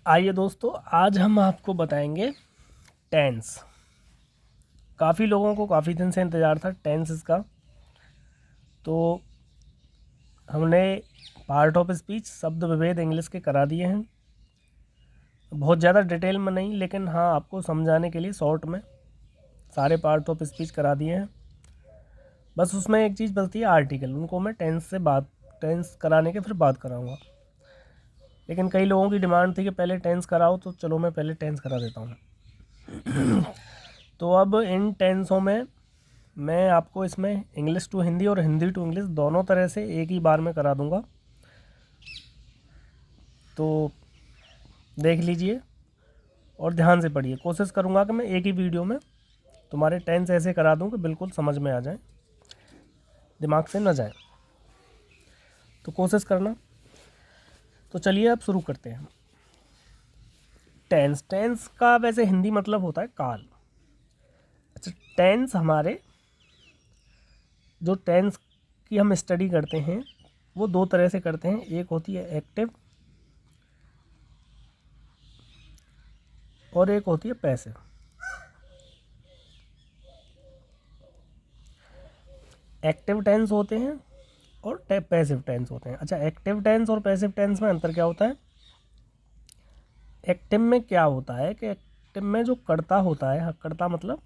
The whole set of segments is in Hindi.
आइए दोस्तों, आज हम आपको बताएंगे टेंस। काफ़ी लोगों को काफ़ी दिन से इंतज़ार था टेंस का। तो हमने पार्ट ऑफ स्पीच शब्द विभेद इंग्लिश के करा दिए हैं। बहुत ज़्यादा डिटेल में नहीं, लेकिन हाँ आपको समझाने के लिए शॉर्ट में सारे पार्ट ऑफ स्पीच करा दिए हैं। बस उसमें एक चीज़ बचती है आर्टिकल, उनको मैं टेंस कराने के फिर बात कराऊँगा। लेकिन कई लोगों की डिमांड थी कि पहले टेंस कराओ, तो चलो मैं पहले टेंस करा देता हूँ। तो अब इन टेंसों में मैं आपको इसमें इंग्लिश टू हिंदी और हिंदी टू इंग्लिश दोनों तरह से एक ही बार में करा दूंगा। तो देख लीजिए और ध्यान से पढ़िए। कोशिश करूंगा कि मैं एक ही वीडियो में तुम्हारे टेंस ऐसे करा दूं कि बिल्कुल समझ में आ जाए, दिमाग से न जाए। तो कोशिश करना। तो चलिए अब शुरू करते हैं। टेंस का वैसे हिंदी मतलब होता है काल। अच्छा, टेंस हमारे जो टेंस की हम स्टडी करते हैं वो दो तरह से करते हैं। एक होती है एक्टिव और एक होती है पैसिव। एक्टिव टेंस होते हैं और पैसिव टेंस होते हैं। अच्छा, एक्टिव टेंस और पैसिव टेंस में अंतर क्या होता है? एक्टिव में क्या होता है कि एक्टिव में जो कर्ता होता है, कर्ता मतलब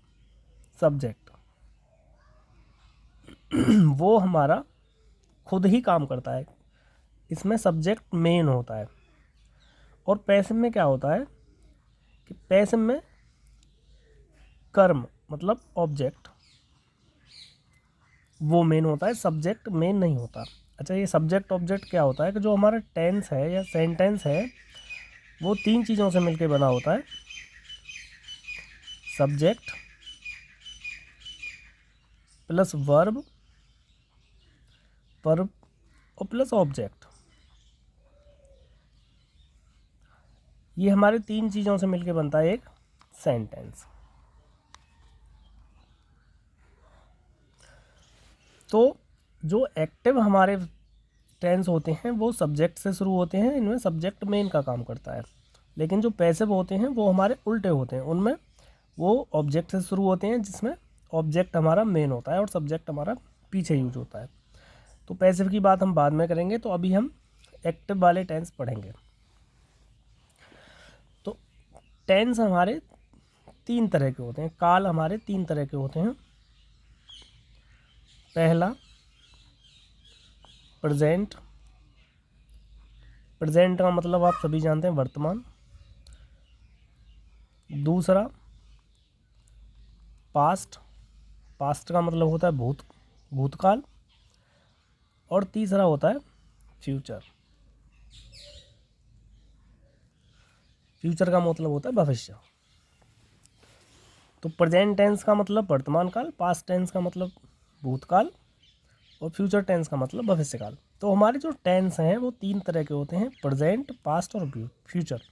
सब्जेक्ट, वो हमारा खुद ही काम करता है। इसमें सब्जेक्ट मेन होता है। और पैसिव में क्या होता है कि पैसिव में कर्म मतलब ऑब्जेक्ट वो मेन होता है, सब्जेक्ट मेन नहीं होता। अच्छा, ये सब्जेक्ट ऑब्जेक्ट क्या होता है कि जो हमारा टेंस है या सेंटेंस है वो तीन चीज़ों से मिलकर बना होता है। सब्जेक्ट प्लस वर्ब और प्लस ऑब्जेक्ट। ये हमारे तीन चीज़ों से मिलकर बनता है एक सेंटेंस। तो जो एक्टिव हमारे टेंस होते हैं वो सब्जेक्ट से शुरू होते हैं, इनमें सब्जेक्ट मेन का काम करता है। लेकिन जो पैसिव होते हैं वो हमारे उल्टे होते हैं, उनमें वो ऑब्जेक्ट से शुरू होते हैं, जिसमें ऑब्जेक्ट हमारा मेन होता है और सब्जेक्ट हमारा पीछे यूज होता है। तो पैसिव की बात हम बाद में करेंगे। तो अभी हम एक्टिव वाले टेंस पढ़ेंगे। तो टेंस हमारे तीन तरह के होते हैं, काल हमारे तीन तरह के होते हैं। पहला प्रेजेंट। प्रेजेंट का मतलब आप सभी जानते हैं वर्तमान। दूसरा पास्ट। पास्ट का मतलब होता है भूतकाल। और तीसरा होता है फ्यूचर। फ्यूचर का मतलब होता है भविष्य। तो प्रेजेंट टेंस का मतलब वर्तमान काल, पास्ट टेंस का मतलब भूतकाल और फ्यूचर टेंस का मतलब भविष्यकाल। तो हमारे जो टेंस हैं वो तीन तरह के होते हैं, प्रेजेंट, पास्ट और फ्यूचर।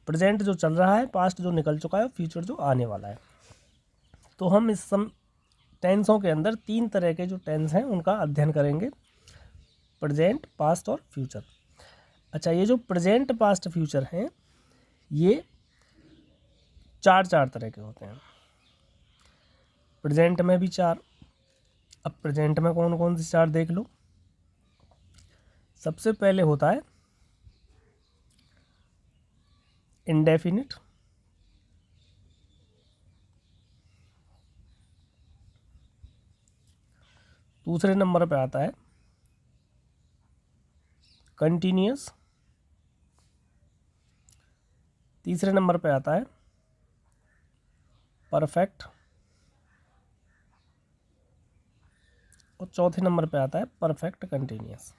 प्रेजेंट जो चल रहा है, पास्ट जो निकल चुका है, फ्यूचर जो आने वाला है। तो हम इस टेंसों के अंदर तीन तरह के जो टेंस हैं उनका अध्ययन करेंगे, प्रेजेंट, पास्ट और फ्यूचर। अच्छा, ये जो प्रेजेंट, पास्ट, फ्यूचर हैं ये चार तरह के होते हैं। प्रेजेंट में भी चार। अब प्रेजेंट में कौन कौन से चार देख लो। सबसे पहले होता है इंडेफिनिट। दूसरे नंबर पे आता है कंटिन्यूअस। तीसरे नंबर पे आता है परफेक्ट। और चौथे नंबर पे आता है परफेक्ट कंटिन्यूअस।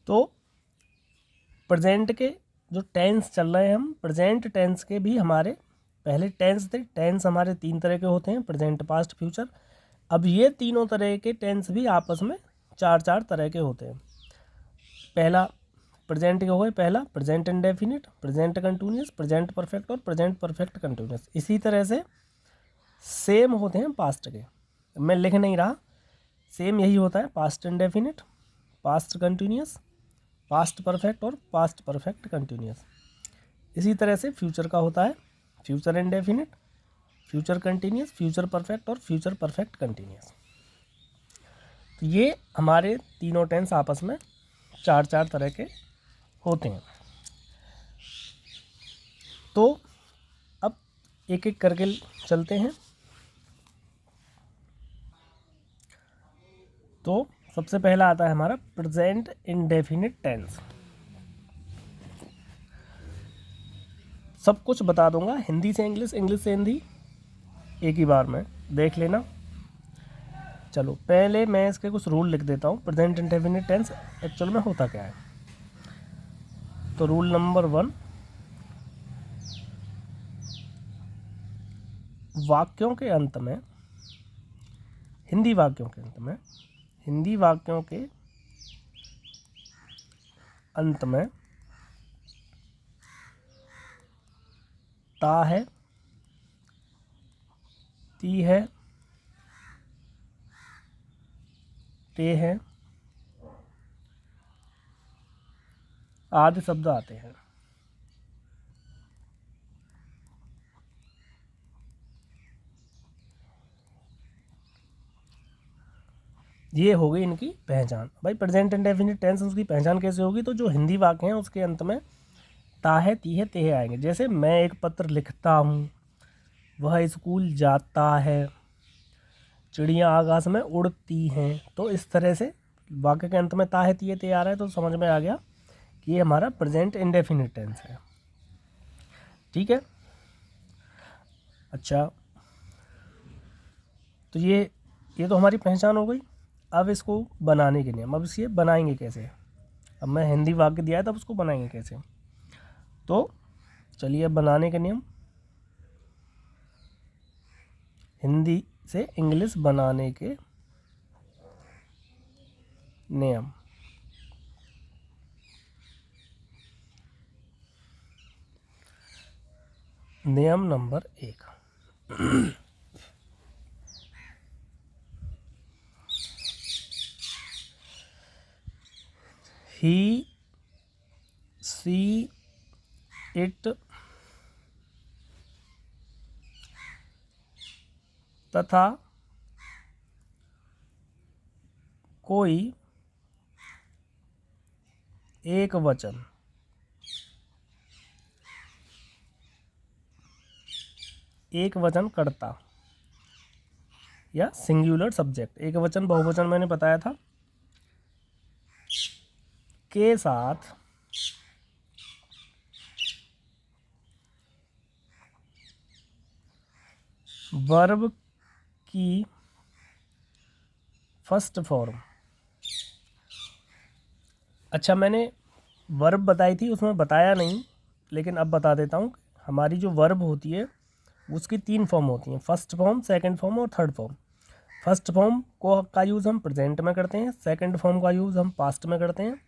तो प्रेजेंट के जो टेंस चल रहे हैं, हम प्रेजेंट टेंस के भी हमारे पहले टेंस थे। टेंस हमारे तीन तरह के होते हैं, प्रेजेंट, पास्ट, फ्यूचर। अब ये तीनों तरह के टेंस भी आपस में चार तरह के होते हैं। पहला प्रेजेंट के हो गए, पहला present indefinite, present continuous, present perfect और प्रेजेंट परफेक्ट कंटिन्यूअस। इसी तरह से सेम होते हैं पास्ट के, मैं लिख नहीं रहा, सेम यही होता है past indefinite, past continuous, past perfect और पास्ट परफेक्ट कंटिन्यूस। इसी तरह से फ्यूचर का होता है future indefinite, future continuous, future perfect और फ्यूचर परफेक्ट कंटिन्यूस। तो ये हमारे तीनों टेंस आपस में चार चार तरह के होते हैं। तो अब एक एक करके चलते हैं। तो सबसे पहला आता है हमारा प्रेजेंट इंडेफिनिट टेंस। सब कुछ बता दूंगा, हिंदी से इंग्लिश, इंग्लिश से हिंदी, एक ही बार में देख लेना। चलो पहले मैं इसके कुछ रूल लिख देता हूँ, प्रेजेंट इंडेफिनिट टेंस एक्चुअल में होता क्या है। तो रूल नंबर 1, वाक्यों के अंत में, हिंदी वाक्यों के अंत में, हिंदी वाक्यों के अंत में ता है, ती है, ते है आदि शब्द आते हैं। ये हो गई इनकी पहचान। भाई प्रेजेंट इंडेफिनिट टेंस उसकी पहचान कैसे होगी, तो जो हिंदी वाक्य हैं उसके अंत में ता है, ती है, ते है आएंगे। जैसे मैं एक पत्र लिखता हूँ, वह स्कूल जाता है, चिड़ियाँ आकाश में उड़ती हैं। तो इस तरह से वाक्य के अंत में ता है, ती है, ते आ रहा है, तो समझ में आ गया कि ये हमारा प्रेजेंट इंडेफिनिट टेंस है। ठीक है। अच्छा, तो ये तो हमारी पहचान हो गई। अब इसको बनाने के नियम, अब इसे बनाएंगे कैसे। अब मैं हिंदी वाक्य दिया है, तब उसको बनाएंगे कैसे। तो चलिए बनाने के नियम, हिंदी से इंग्लिश बनाने के नियम। नियम नंबर 1, ही, सी, इट तथा कोई एक वचन कर्ता या सिंगुलर सब्जेक्ट, एक वचन बहुवचन मैंने बताया था, के साथ वर्ब की फर्स्ट फॉर्म। अच्छा, मैंने वर्ब बताई थी, उसमें बताया नहीं, लेकिन अब बता देता हूँ। हमारी जो वर्ब होती है उसकी 3 फॉर्म होती हैं, फर्स्ट फॉर्म, सेकंड फॉर्म और थर्ड फॉर्म। फर्स्ट फॉर्म का यूज़ हम प्रेजेंट में करते हैं, सेकंड फॉर्म का यूज़ हम पास्ट में करते हैं,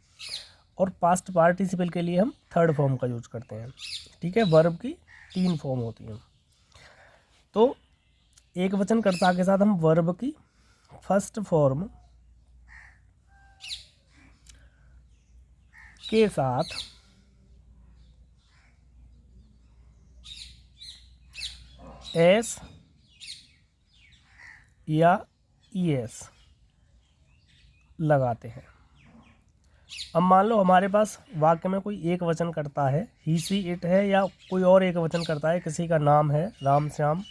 और पास्ट पार्टिसिपल के लिए हम थर्ड फॉर्म का यूज़ करते हैं। ठीक है, वर्ब की 3 फॉर्म होती हैं। तो एक वचन कर्ता के साथ हम वर्ब की फर्स्ट फॉर्म के साथ एस या ईएस लगाते हैं। अब मान लो हमारे पास वाक्य में कोई एक वचन करता है, ही, सी, इट है, या कोई और एक वचन करता है, किसी का नाम है राम श्याम,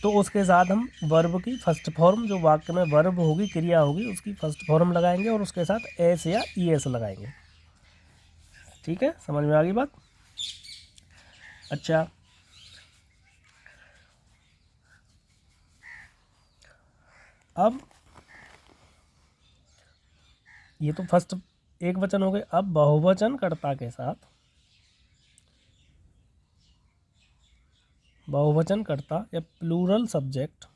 तो उसके साथ हम वर्ब की फर्स्ट फॉर्म, जो वाक्य में वर्ब होगी, क्रिया होगी, उसकी फर्स्ट फॉर्म लगाएंगे और उसके साथ एस या ईएस लगाएंगे। ठीक है, समझ में आ गई बात। अच्छा, अब ये तो फर्स्ट एक वचन हो गए। अब बहुवचन कर्ता के साथ, बहुवचन कर्ता या प्लूरल सब्जेक्ट,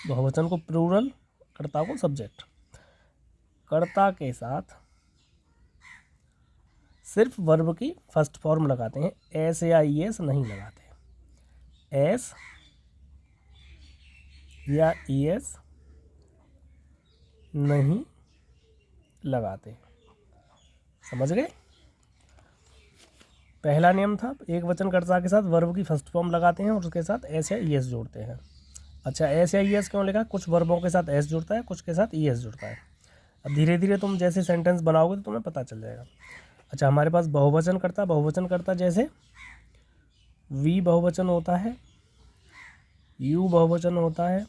बहुवचन को प्लूरल, कर्ता को सब्जेक्ट, कर्ता के साथ सिर्फ वर्ब की फर्स्ट फॉर्म लगाते हैं, एस या ईएस नहीं लगाते। एस या ईएस नहीं लगाते। समझ गए? पहला नियम था एक वचनकर्ता के साथ वर्ब की फर्स्ट फॉर्म लगाते हैं और उसके साथ एस या ईएस जोड़ते हैं। अच्छा, एस या ईएस क्यों लिखा? कुछ वर्बों के साथ एस जुड़ता है, कुछ के साथ ईएस जुड़ता है। अब धीरे धीरे तुम जैसे सेंटेंस बनाओगे तो तुम्हें पता चल जाएगा। अच्छा, हमारे पास बहुवचन करता जैसे वी बहुवचन होता है, यू बहुवचन होता है,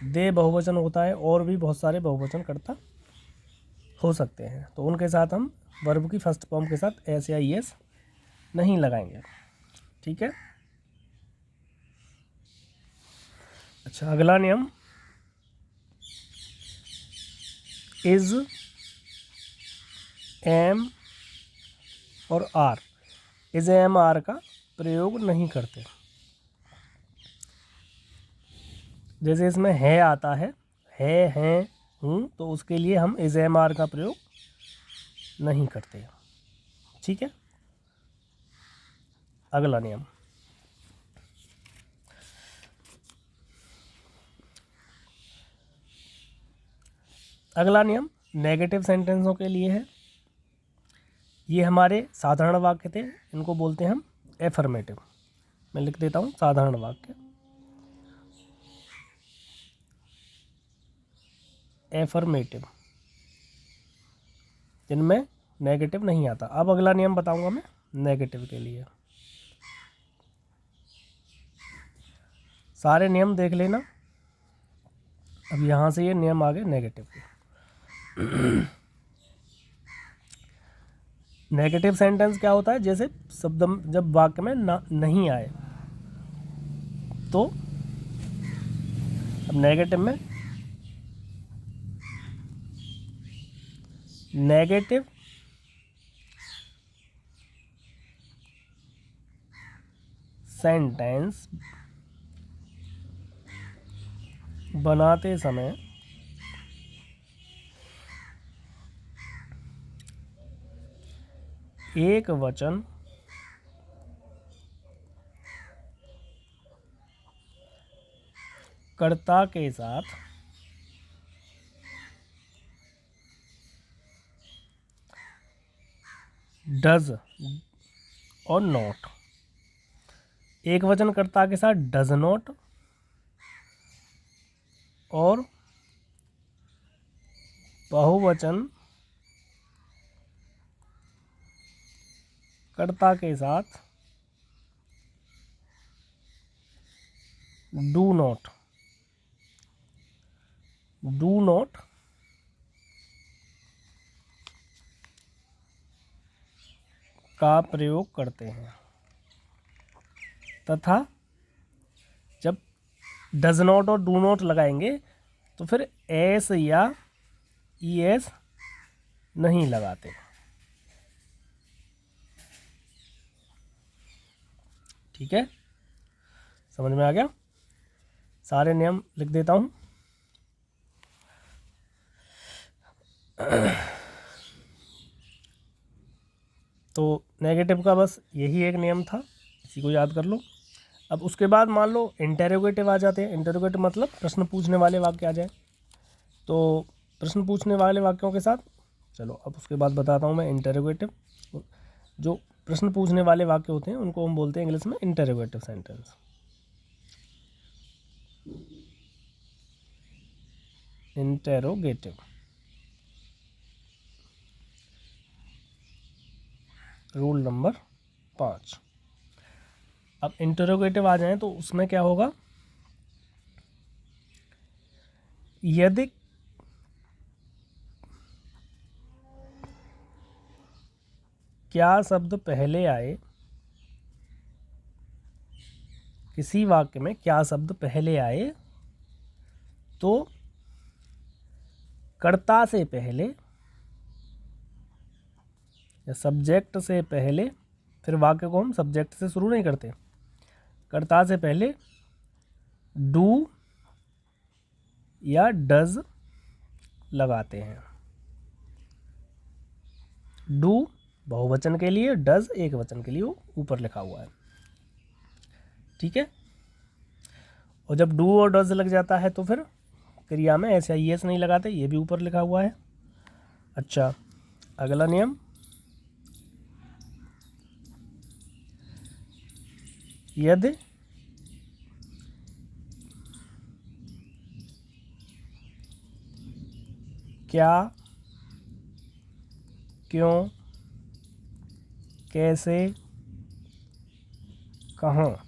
दे बहुवचन होता है, और भी बहुत सारे बहुवचन करता हो सकते हैं। तो उनके साथ हम वर्ब की फर्स्ट फॉर्म के साथ एस या ईएस नहीं लगाएंगे। ठीक है। अच्छा, अगला नियम इज, एम और आर। इज, एम, आर का प्रयोग नहीं करते। जैसे इसमें है आता है, हैं, हूँ, तो उसके लिए हम इज, एम, आर का प्रयोग नहीं करते। ठीक है। अगला नियम नेगेटिव सेंटेंसों के लिए है। ये हमारे साधारण वाक्य थे, इनको बोलते हैं हम एफर्मेटिव। मैं लिख देता हूँ साधारण वाक्य, एफर्मेटिव, जिनमें नेगेटिव नहीं आता। अब अगला नियम बताऊंगा मैं नेगेटिव के लिए। सारे नियम देख लेना। अब यहाँ से ये नियम आ गए नेगेटिव के। नेगेटिव सेंटेंस क्या होता है? जैसे शब्द जब वाक्य में ना नहीं आए तो, अब नेगेटिव में नेगेटिव सेंटेंस बनाते समय एक वचन कर्ता के साथ डज और नॉट, एक वचन कर्ता के साथ डज नॉट और बहुवचन कर्ता के साथ डू नॉट का प्रयोग करते हैं। तथा जब डज नॉट और डू नॉट लगाएंगे तो फिर एस या ईएस नहीं लगाते। ठीक है, समझ में आ गया? सारे नियम लिख देता हूँ। तो नेगेटिव का बस यही एक नियम था, इसी को याद कर लो। अब उसके बाद मान लो इंटेरोगेटिव आ जाते हैं। इंटेरोगेटिव मतलब प्रश्न पूछने वाले वाक्य आ जाए। तो प्रश्न पूछने वाले वाक्यों के साथ, चलो अब उसके बाद बताता हूँ मैं इंटेरोगेटिव। जो प्रश्न पूछने वाले वाक्य होते हैं उनको हम बोलते हैं इंग्लिश में interrogative sentence. Interrogative rule number 5। अब इंटेरोगेटिव आ जाए तो उसमें क्या होगा? यदि क्या शब्द पहले आए, किसी वाक्य में क्या शब्द पहले आए तो कर्ता से पहले या सब्जेक्ट से पहले, फिर वाक्य को हम सब्जेक्ट से शुरू नहीं करते, कर्ता से पहले डू या डज लगाते हैं। डू बहुवचन के लिए, डज एक वचन के लिए, वो ऊपर लिखा हुआ है। ठीक है। और जब डू और डज लग जाता है तो फिर क्रिया में ऐसे एस नहीं लगाते, ये भी ऊपर लिखा हुआ है। अच्छा, अगला नियम, यदि क्या, क्यों, कैसे, कहाँ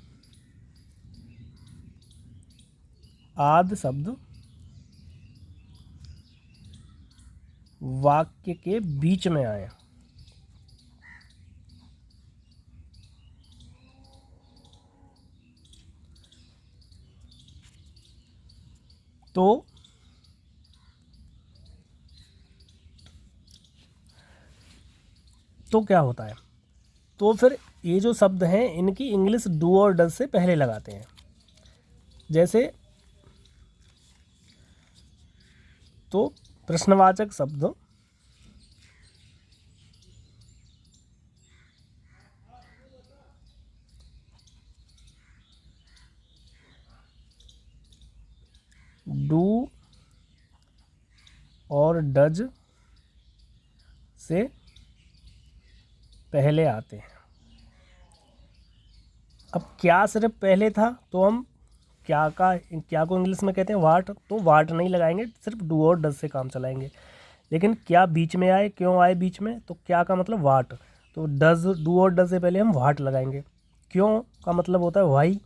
आदि शब्द वाक्य के बीच में आए तो क्या होता है, तो फिर ये जो शब्द हैं इनकी इंग्लिश डू और डज से पहले लगाते हैं। जैसे तो प्रश्नवाचक शब्द डू और डज से पहले आते हैं। अब क्या सिर्फ पहले था तो हम क्या को इंग्लिश में कहते हैं वाट, तो वाट नहीं लगाएंगे, सिर्फ डू और डज से काम चलाएंगे। लेकिन क्या बीच में आए, क्यों आए बीच में, तो क्या का मतलब वाट, तो डज, डू और डज से पहले हम वाट लगाएंगे। क्यों का मतलब होता है वाई,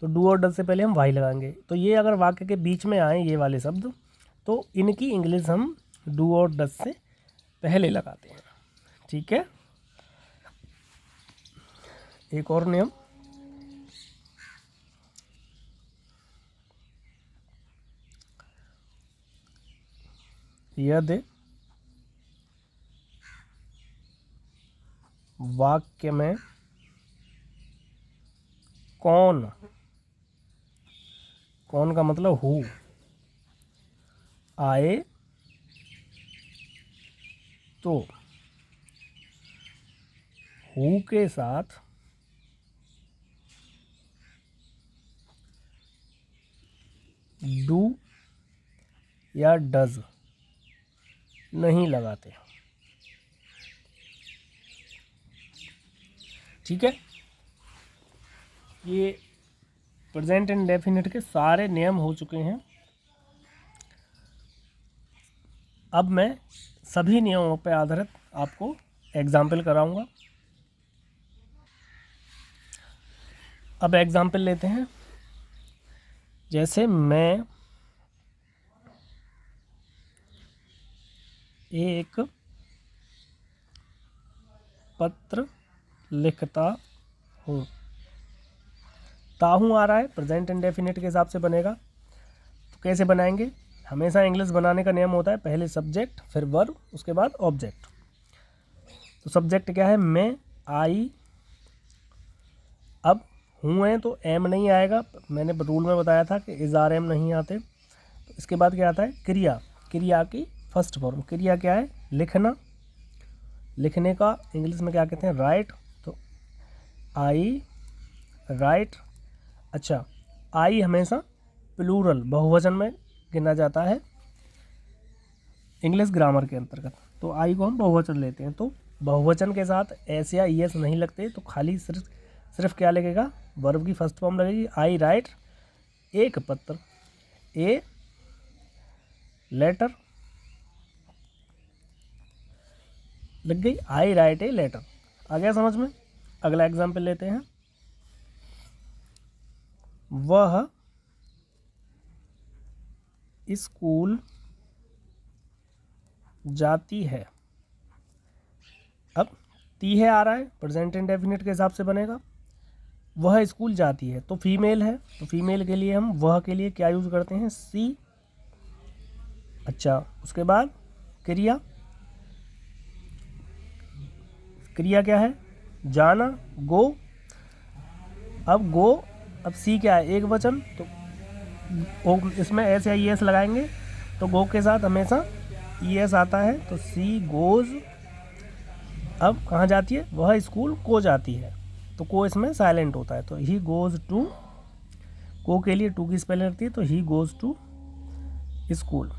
तो डू और डज से पहले हम वाई लगाएंगे। तो ये अगर वाक्य के बीच में आए ये वाले शब्द तो इनकी इंग्लिश हम डू और डज से पहले लगाते हैं। ठीक है। एक और नियम, यदि वाक्य में कौन का मतलब हु आए तो हु के साथ डू या डज नहीं लगाते। ठीक है। ये प्रेजेंट इंडेफिनिट के सारे नियम हो चुके हैं। अब मैं सभी नियमों पर आधारित आपको एग्जाम्पल कराऊंगा। अब एग्जाम्पल लेते हैं। जैसे मैं एक पत्र लिखता हूँ, ताहू आ रहा है, प्रेजेंट इंडेफिनिट के हिसाब से बनेगा। तो कैसे बनाएंगे, हमेशा इंग्लिश बनाने का नियम होता है पहले सब्जेक्ट फिर वर्ब उसके बाद ऑब्जेक्ट। तो सब्जेक्ट क्या है, मैं, आई। अब हूँ है तो एम नहीं आएगा, मैंने रूल में बताया था कि इज आर एम नहीं आते। तो इसके बाद क्या आता है, क्रिया, क्रिया की फर्स्ट फॉर्म। क्रिया क्या है, लिखना, लिखने का इंग्लिश में क्या कहते हैं, राइट। तो आई राइट। अच्छा, आई हमेशा प्लूरल बहुवचन में गिना जाता है इंग्लिश ग्रामर के अंतर्गत, तो आई को हम बहुवचन लेते हैं। तो बहुवचन के साथ एस या ई एस नहीं लगते, तो खाली सिर्फ क्या लगेगा, वर्ब की फर्स्ट फॉर्म लगेगी। आई राइट एक पत्र, ए लेटर लग गई, आई राइट ए लेटर। आ गया समझ में। अगला एग्जाम्पल लेते हैं। वह स्कूल जाती है। अब ती है आ रहा है, प्रेजेंट इंडेफिनिट के हिसाब से बनेगा। वह स्कूल जाती है तो फीमेल है, तो फीमेल के लिए हम वह के लिए क्या यूज करते हैं, सी। अच्छा, उसके बाद क्रिया, क्रिया क्या है, जाना, गो। अब गो, अब सी क्या है, एक वचन, तो इसमें एस या ई एस लगाएंगे, तो गो के साथ हमेशा ई एस आता है, तो सी गोज। अब कहाँ जाती है, वह स्कूल को जाती है। तो को इसमें साइलेंट होता है। तो ही गोज़ टू, को के लिए टू की स्पेलिंग लगती है, तो ही गोज़ टू स्कूल।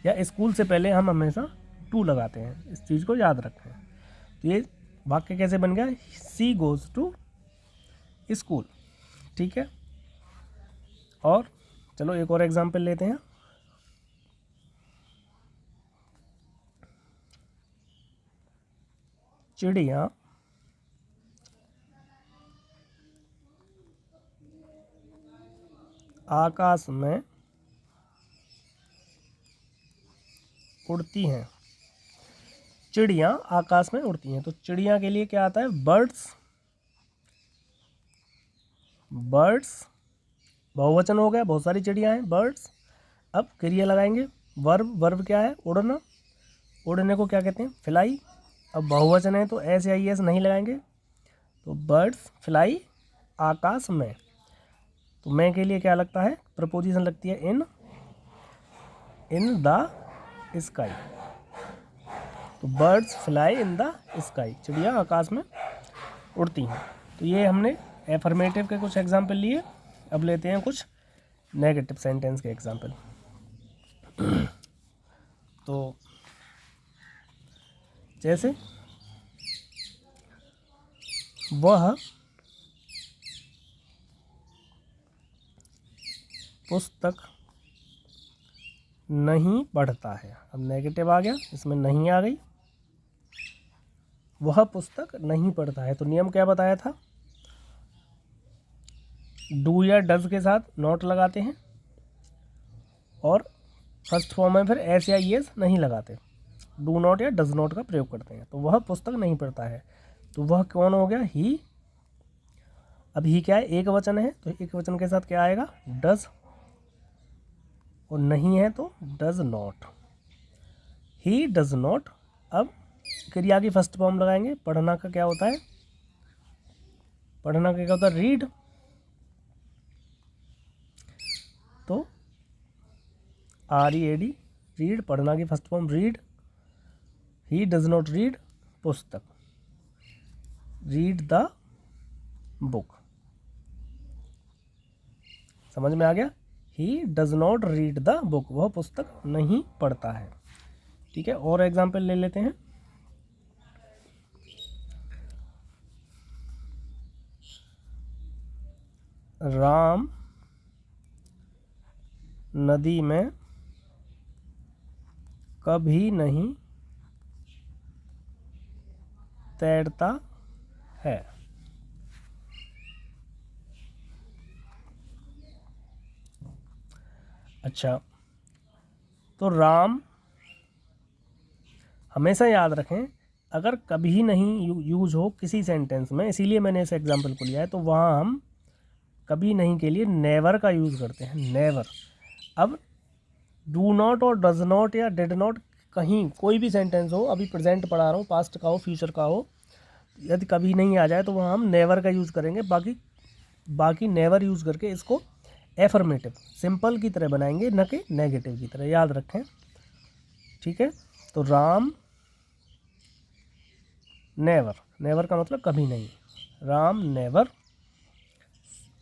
या स्कूल से पहले हम हमेशा टू लगाते हैं, इस चीज़ को याद रखें। तो ये वाक्य कैसे बन गया, सी गोज़ टू स्कूल। ठीक है, और चलो एक और एग्जाम्पल लेते हैं। चिड़िया आकाश में उड़ती हैं। चिड़िया आकाश में उड़ती हैं, तो चिड़िया के लिए क्या आता है, बर्ड्स। बर्ड्स बहुवचन हो गया, बहुत सारी चिड़िया हैं, बर्ड्स। अब क्रिया लगाएंगे, वर्ब। वर्ब क्या है, उड़ना। उड़ने को क्या कहते हैं, फ्लाई। अब बहुवचन है तो एस या एस नहीं लगाएंगे, तो बर्ड्स फ्लाई आकाश में। तो मैं के लिए क्या लगता है, प्रपोजिशन लगती है इन द स्काई। तो birds fly in the sky, चिड़िया आकाश में उड़ती हैं। तो ये हमने एफर्मेटिव के कुछ एग्जाम्पल लिए। अब लेते हैं कुछ नेगेटिव सेंटेंस के एग्जाम्पल। तो जैसे वह पुस्तक नहीं पढ़ता है। अब नेगेटिव आ गया, इसमें नहीं आ गई। वह पुस्तक नहीं पढ़ता है, तो नियम क्या बताया था, डू या डज के साथ नॉट लगाते हैं, और फर्स्ट फॉर्म में फिर एस या एस नहीं लगाते, डू नॉट या डज नॉट का प्रयोग करते हैं। तो वह पुस्तक नहीं पढ़ता है, तो वह कौन हो गया, ही। अब ही क्या है, एक वचन है, तो एक वचन के साथ क्या आएगा, डज। और नहीं है तो does not, he does not. अब क्रिया की फर्स्ट फॉर्म लगाएंगे, पढ़ना का क्या होता है, पढ़ना का क्या होता है, रीड। तो READ, रीड, पढ़ना की first form read. He does not read पुस्तक, रीड द बुक। समझ में आ गया, he does not read the book, वह पुस्तक नहीं पढ़ता है। ठीक है, और एग्जाम्पल ले लेते हैं। राम नदी में कभी नहीं तैरता है। अच्छा, तो राम हमेशा याद रखें, अगर कभी नहीं यूज हो किसी सेंटेंस में, इसीलिए मैंने इस एग्जाम्पल को लिया है, तो वहाँ हम कभी नहीं के लिए नेवर का यूज़ करते हैं, नेवर। अब डू नॉट और डज नॉट या डिड नॉट, कहीं कोई भी सेंटेंस हो, अभी प्रेजेंट पढ़ा रहा हूँ, पास्ट का हो, फ्यूचर का हो, यदि कभी नहीं आ जाए तो वहाँ हम नेवर का यूज़ करेंगे। बाकी नेवर यूज़ करके इसको एफर्मेटिव सिंपल की तरह बनाएंगे, न कि नेगेटिव की तरह, याद रखें। ठीक है, तो राम नेवर, नेवर का मतलब कभी नहीं, राम नेवर।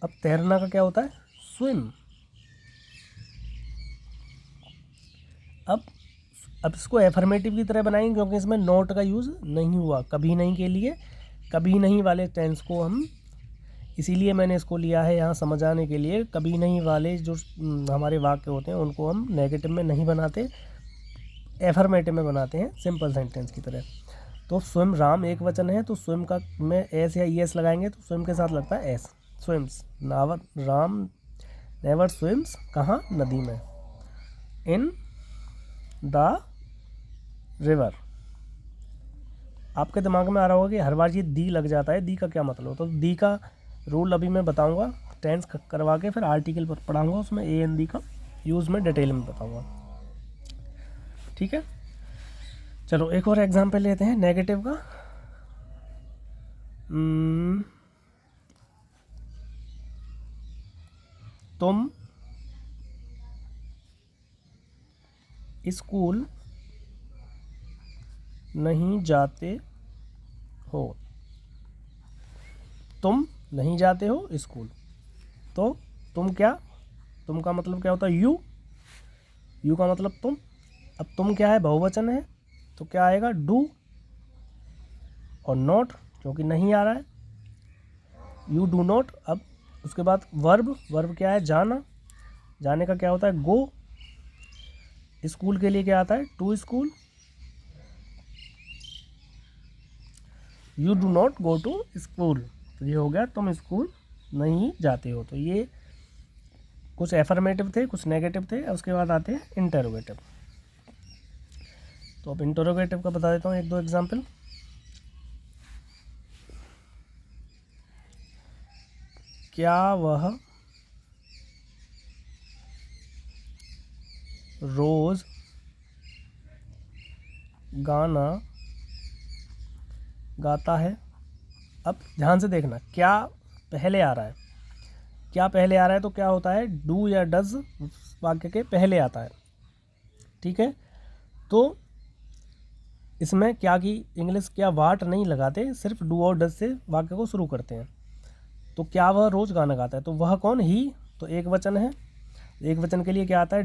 अब तैरना का क्या होता है, स्विम। अब इसको एफर्मेटिव की तरह बनाएंगे, क्योंकि इसमें नॉट का यूज़ नहीं हुआ कभी नहीं के लिए। कभी नहीं वाले टेंस को हम, इसीलिए मैंने इसको लिया है यहाँ समझाने के लिए, कभी नहीं वाले जो हमारे वाक्य होते हैं उनको हम नेगेटिव में नहीं बनाते, एफर्मेटिव में बनाते हैं, सिंपल सेंटेंस की तरह। तो स्विम, राम एक वचन है, तो स्विम का में एस या एस लगाएंगे, तो स्विम के साथ लगता है S, swims. Ram never swims, कहाँ, नदी में, इन द रिवर। आपके दिमाग में आ रहा होगा कि हर बार ये दी लग जाता है, दी का क्या मतलब होता है। तो दी का रूल अभी मैं बताऊंगा, टेंस करवा के फिर आर्टिकल पर पढ़ाऊंगा, उसमें ए एन दी का यूज़ में डिटेल में बताऊंगा। ठीक है, चलो एक और एग्जांपल लेते हैं नेगेटिव का। तुम स्कूल नहीं जाते हो। तुम नहीं जाते हो स्कूल, तो तुम का मतलब क्या होता है? यू का मतलब तुम। अब तुम क्या है? बहुवचन है, तो क्या आएगा? डू। और नॉट क्योंकि नहीं आ रहा है, यू डू नॉट। अब उसके बाद वर्ब क्या है? जाने का क्या होता है? गो। स्कूल के लिए क्या आता है? To school. You do not go to school, तो ये हो गया तुम स्कूल नहीं जाते हो। तो ये कुछ एफर्मेटिव थे, कुछ नेगेटिव थे। उसके बाद आते हैं इंटरोगेटिव। तो अब इंटरोगेटिव का बता देता हूँ एक दो एग्जाम्पल। क्या वह रोज गाना गाता है? अब ध्यान से देखना, क्या पहले आ रहा है? क्या पहले आ रहा है तो क्या होता है? डू या डज वाक्य के पहले आता है। ठीक है, तो इसमें क्या की इंग्लिश क्या वाट नहीं लगाते, सिर्फ डू और डज से वाक्य को शुरू करते हैं। तो क्या वह रोज गाना गाता है, तो वह कौन? ही। तो एक वचन है, एक वचन के लिए क्या आता है?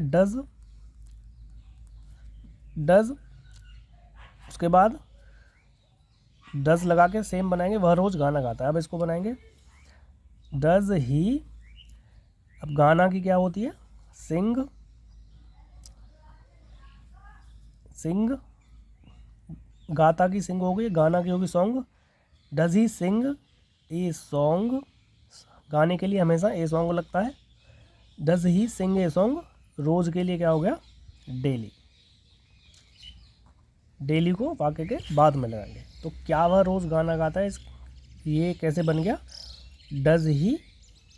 डज। उसके बाद डज लगा के सेम बनाएंगे, वह रोज गाना गाता है। अब इसको बनाएंगे डज ही। अब गाना की क्या होती है? सिंग। गाता की सिंग हो गई, गाना की होगी song. Does he sing a song? गाने के लिए हमेशा ए सॉन्ग लगता है। Does he sing a song? रोज के लिए क्या हो गया? डेली। डेली को वाक्य के बाद में लगाएंगे। तो क्या वह रोज गाना गाता है, ये कैसे बन गया? Does he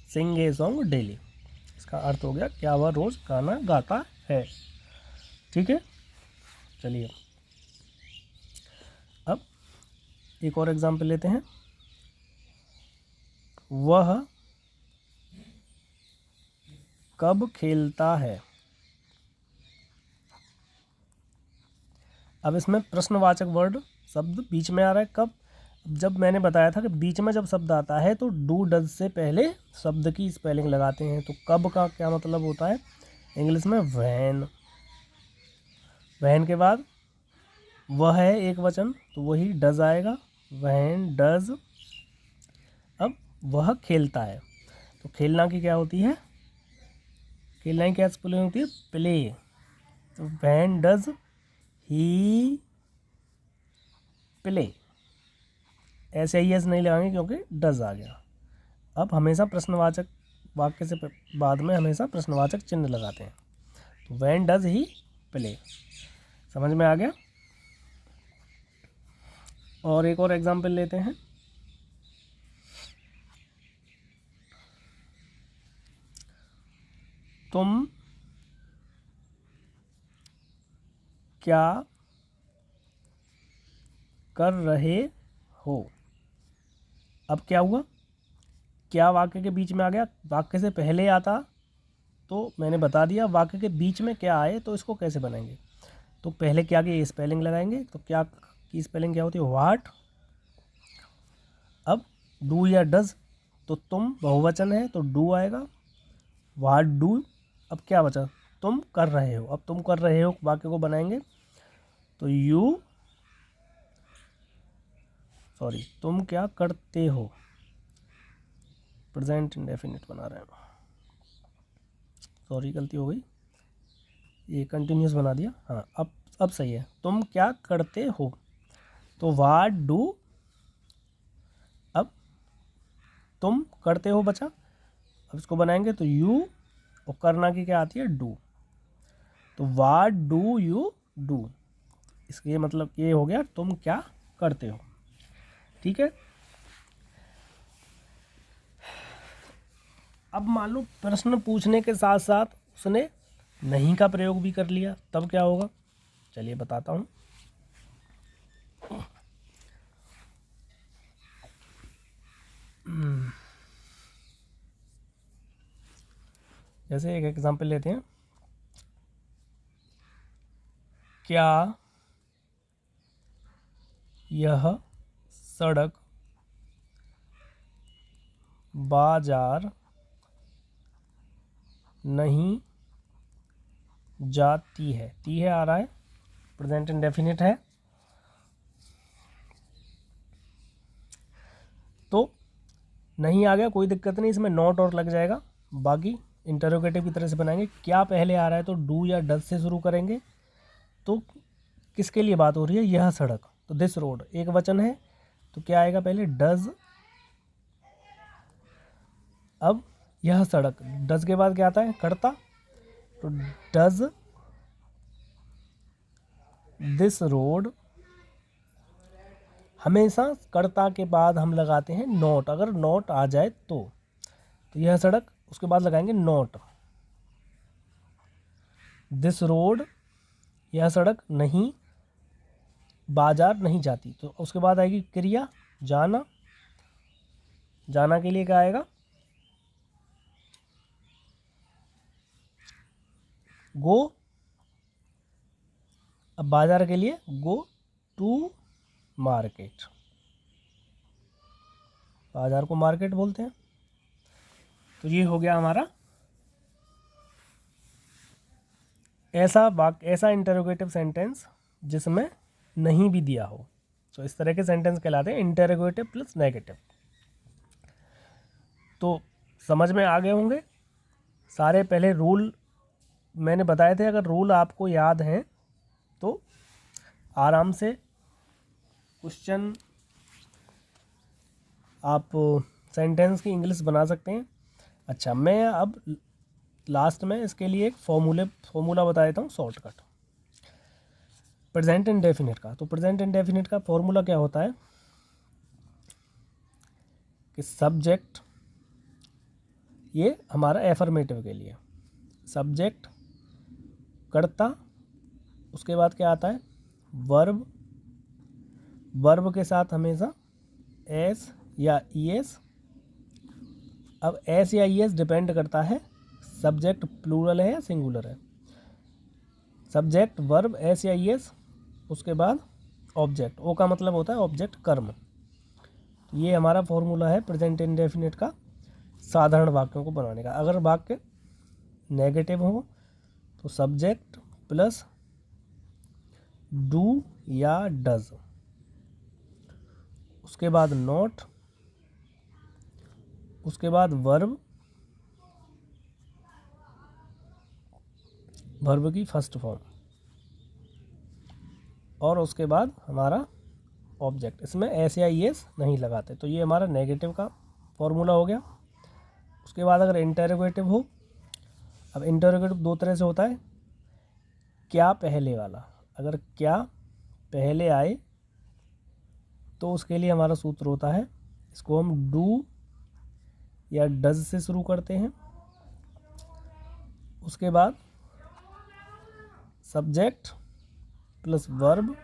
sing a song daily. इसका अर्थ हो गया क्या वह रोज गाना गाता है। ठीक है, चलिए अब एक और एग्जाम्पल लेते हैं। वह कब खेलता है? अब इसमें प्रश्नवाचक वर्ड शब्द बीच में आ रहा है। कब? जब मैंने बताया था कि बीच में जब शब्द आता है तो डू डज से पहले शब्द की स्पेलिंग लगाते हैं। तो कब का क्या मतलब होता है इंग्लिश में? व्हेन। व्हेन के बाद वह है एक वचन, तो वही डज आएगा, व्हेन डज। अब वह खेलता है, तो खेलना की क्या होती है? खेलना की क्या स्पेलिंग होती है? प्ले। तो व्हेन डज ही प्ले। ऐसे ही एस नहीं लगाएंगे क्योंकि डज आ गया। अब हमेशा प्रश्नवाचक वाक्य से बाद में हमेशा प्रश्नवाचक चिन्ह लगाते हैं। तो व्हेन डज ही प्ले। समझ में आ गया? और एक और एग्जांपल लेते हैं। तुम क्या कर रहे हो? अब क्या हुआ? क्या वाक्य के बीच में आ गया, वाक्य से पहले आता तो मैंने बता दिया। वाक्य के बीच में क्या आए तो इसको कैसे बनाएंगे? तो पहले क्या की स्पेलिंग लगाएंगे। तो क्या की स्पेलिंग क्या होती है? वाट। अब डू या डज, तो तुम बहुवचन है तो डू आएगा, वाट डू। अब क्या बचा? तुम कर रहे हो। अब तुम कर रहे हो वाक्य को बनाएंगे तो तुम क्या करते हो? प्रेजेंट इंडेफिनिट बना रहे हैं, सॉरी गलती हो गई, ये कंटिन्यूस बना दिया। हाँ, अब सही है। तुम क्या करते हो, तो वाट डू। अब तुम करते हो बचा, अब इसको बनाएंगे तो यू, और करना की क्या आती है? डू। तो वाट डू यू डू, इसके मतलब ये हो गया तुम क्या करते हो। ठीक है, अब मान लो प्रश्न पूछने के साथ साथ उसने नहीं का प्रयोग भी कर लिया, तब क्या होगा? चलिए बताता हूँ। जैसे एक एग्जांपल लेते हैं। क्या यह सड़क बाजार नहीं जाती है, ती है आ रहा है, प्रेजेंट इंडेफिनिट है। तो नहीं आ गया कोई दिक्कत नहीं, इसमें नॉट और लग जाएगा। बाकी इंटरोगेटिव की तरह से बनाएंगे। क्या पहले आ रहा है तो डू या डज से शुरू करेंगे। तो किसके लिए बात हो रही है, यह सड़क, तो दिस रोड एक वचन है, तो क्या आएगा पहले, डज। अब यह सड़क, डज के बाद क्या आता है, करता, तो डज दिस रोड। हमेशा कर्ता के बाद हम लगाते हैं नॉट, अगर नॉट आ जाए तो यह सड़क, उसके बाद लगाएंगे नॉट। दिस रोड, यह सड़क नहीं बाजार नहीं जाती, तो उसके बाद आएगी क्रिया जाना। जाना के लिए क्या आएगा, गो। अब बाजार के लिए गो टू मार्केट, बाजार को मार्केट बोलते हैं। तो ये हो गया हमारा ऐसा इंटरोगेटिव सेंटेंस जिसमें नहीं भी दिया हो। तो इस तरह के सेंटेंस कहलाते हैं इंटरोगेटिव प्लस नेगेटिव। तो समझ में आ गए होंगे सारे। पहले रूल मैंने बताए थे, अगर रूल आपको याद हैं तो आराम से क्वेश्चन आप सेंटेंस की इंग्लिश बना सकते हैं। अच्छा, मैं अब लास्ट में इसके लिए एक फॉर्मूला बता देता हूँ शॉर्टकट प्रेजेंट इंडेफिनिट का। तो प्रेजेंट इंडेफिनिट का फॉर्मूला क्या होता है कि सब्जेक्ट, ये हमारा एफर्मेटिव के लिए, सब्जेक्ट कर्ता, उसके बाद क्या आता है वर्ब, वर्ब के साथ हमेशा एस या ईएस। अब एस या ईएस डिपेंड करता है सब्जेक्ट प्लूरल है या सिंगुलर है। सब्जेक्ट वर्ब एस या ईएस, उसके बाद ऑब्जेक्ट, ओ का मतलब होता है ऑब्जेक्ट कर्म। ये हमारा फॉर्मूला है प्रेजेंट इंडेफिनिट का साधारण वाक्यों को बनाने का। अगर वाक्य नेगेटिव हो तो सब्जेक्ट प्लस डू या डज, उसके बाद नॉट, उसके बाद वर्ब, वर्ब की फर्स्ट फॉर्म, और उसके बाद हमारा ऑब्जेक्ट। इसमें एस या ईएस नहीं लगाते। तो ये हमारा नेगेटिव का फॉर्मूला हो गया। उसके बाद अगर इंटरोगेटिव हो, अब इंटरोगेटिव दो तरह से होता है, क्या पहले वाला। अगर क्या पहले आए तो उसके लिए हमारा सूत्र होता है, इसको हम डू या डज से शुरू करते हैं, उसके बाद subject plus verb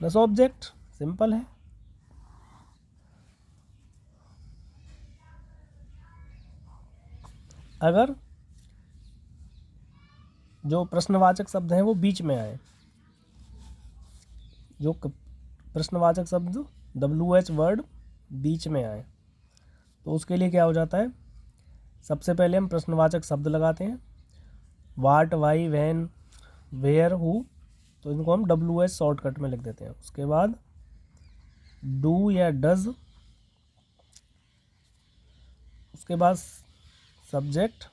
plus object, simple है। अगर जो प्रश्नवाचक शब्द हैं वो बीच में आए, जो प्रश्नवाचक शब्द WH वर्ड बीच में आए, तो उसके लिए क्या हो जाता है, सबसे पहले हम प्रश्नवाचक शब्द लगाते हैं, वाट, वाई, वैन, वेयर, हु, तो इनको हम WH शॉर्टकट में लिख देते हैं। उसके बाद डू या डज, उसके बाद सब्जेक्ट,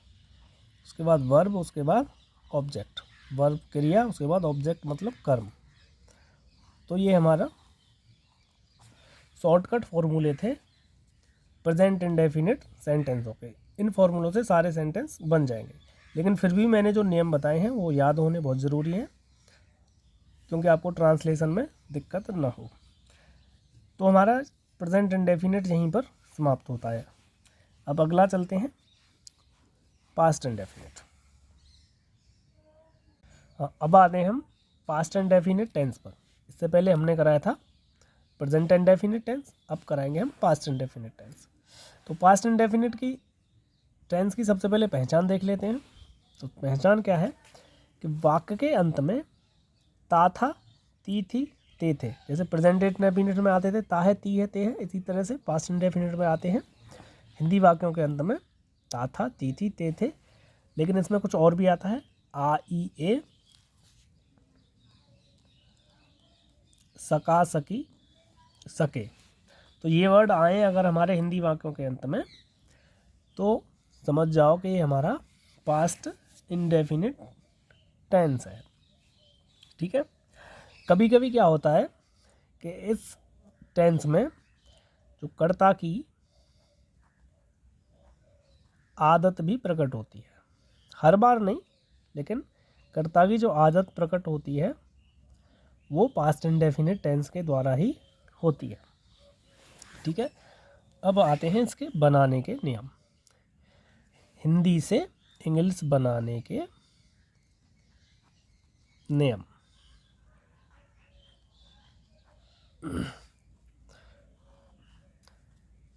उसके बाद वर्ब, उसके बाद ऑब्जेक्ट, वर्ब क्रिया, उसके बाद ऑब्जेक्ट मतलब कर्म। तो ये हमारा शॉर्टकट फॉर्मूले थे प्रेजेंट इंडेफिनिट सेंटेंसों के। इन फॉर्मूलों से सारे सेंटेंस बन जाएंगे, लेकिन फिर भी मैंने जो नियम बताए हैं वो याद होने बहुत ज़रूरी हैं, क्योंकि आपको ट्रांसलेशन में दिक्कत ना हो। तो हमारा प्रेजेंट इंडेफिनिट यहीं पर समाप्त होता है। अब अगला चलते हैं पास्ट इंडेफिनिट। अब आते हैं हम पास्ट इंडेफिनिट टेंस पर। इससे पहले हमने कराया था प्रेजेंट इंडेफिनिट टेंस, अब कराएंगे हम पास्ट इंडेफिनिट टेंस। तो पास्ट इंडेफिनिट की टेंस की सबसे पहले पहचान देख लेते हैं। तो पहचान क्या है कि वाक्य के अंत में ता था, ती थी, ते थे। जैसे प्रेजेंट इंडेफिनिट में आते थे ता है, ती है, ते है, इसी तरह से पास्ट इंडेफिनिट में आते हैं हिंदी वाक्यों के अंत में ता था, ती थी, ते थे, लेकिन इसमें कुछ और भी आता है, आ, ई, ए, सका, सकी, सके। तो ये वर्ड आए अगर हमारे हिंदी वाक्यों के अंत में तो समझ जाओ कि ये हमारा पास्ट इंडेफिनिट टेंस है। ठीक है। कभी कभी क्या होता है कि इस टेंस में जो कर्ता की आदत भी प्रकट होती है, हर बार नहीं, लेकिन कर्ता की जो आदत प्रकट होती है वो पास्ट इंडेफिनिट टेंस के द्वारा ही होती है। ठीक है। अब आते हैं इसके बनाने के नियम, हिंदी से इंग्लिश बनाने के नियम।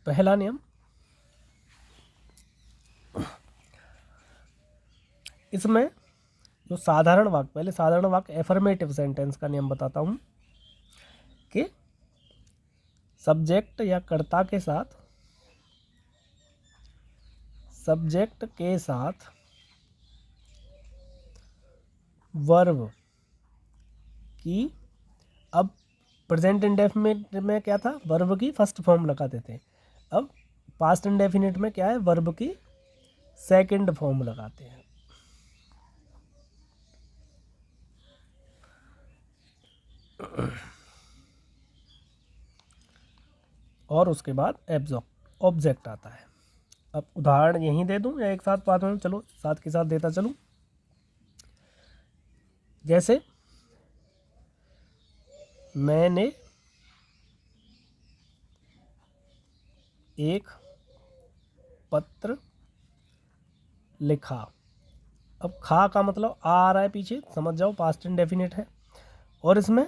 पहला नियम, इसमें जो साधारण वाक्य, पहले साधारण वाक्य एफर्मेटिव सेंटेंस का नियम बताता हूं कि सब्जेक्ट या कर्ता के साथ, सब्जेक्ट के साथ वर्ब की, अब प्रेजेंट इंडेफिनिट में क्या था, वर्ब की फर्स्ट फॉर्म लगाते थे, अब पास्ट इंडेफिनिट में क्या है, वर्ब की सेकंड फॉर्म लगाते हैं। और उसके बाद ऑब्जेक्ट आता है। अब उदाहरण यहीं दे दूं या एक साथ बात में, चलो साथ के साथ देता चलूं। जैसे मैंने एक पत्र लिखा, अब खा का मतलब आ रहा है पीछे, समझ जाओ पास्ट इंडेफिनिट है, और इसमें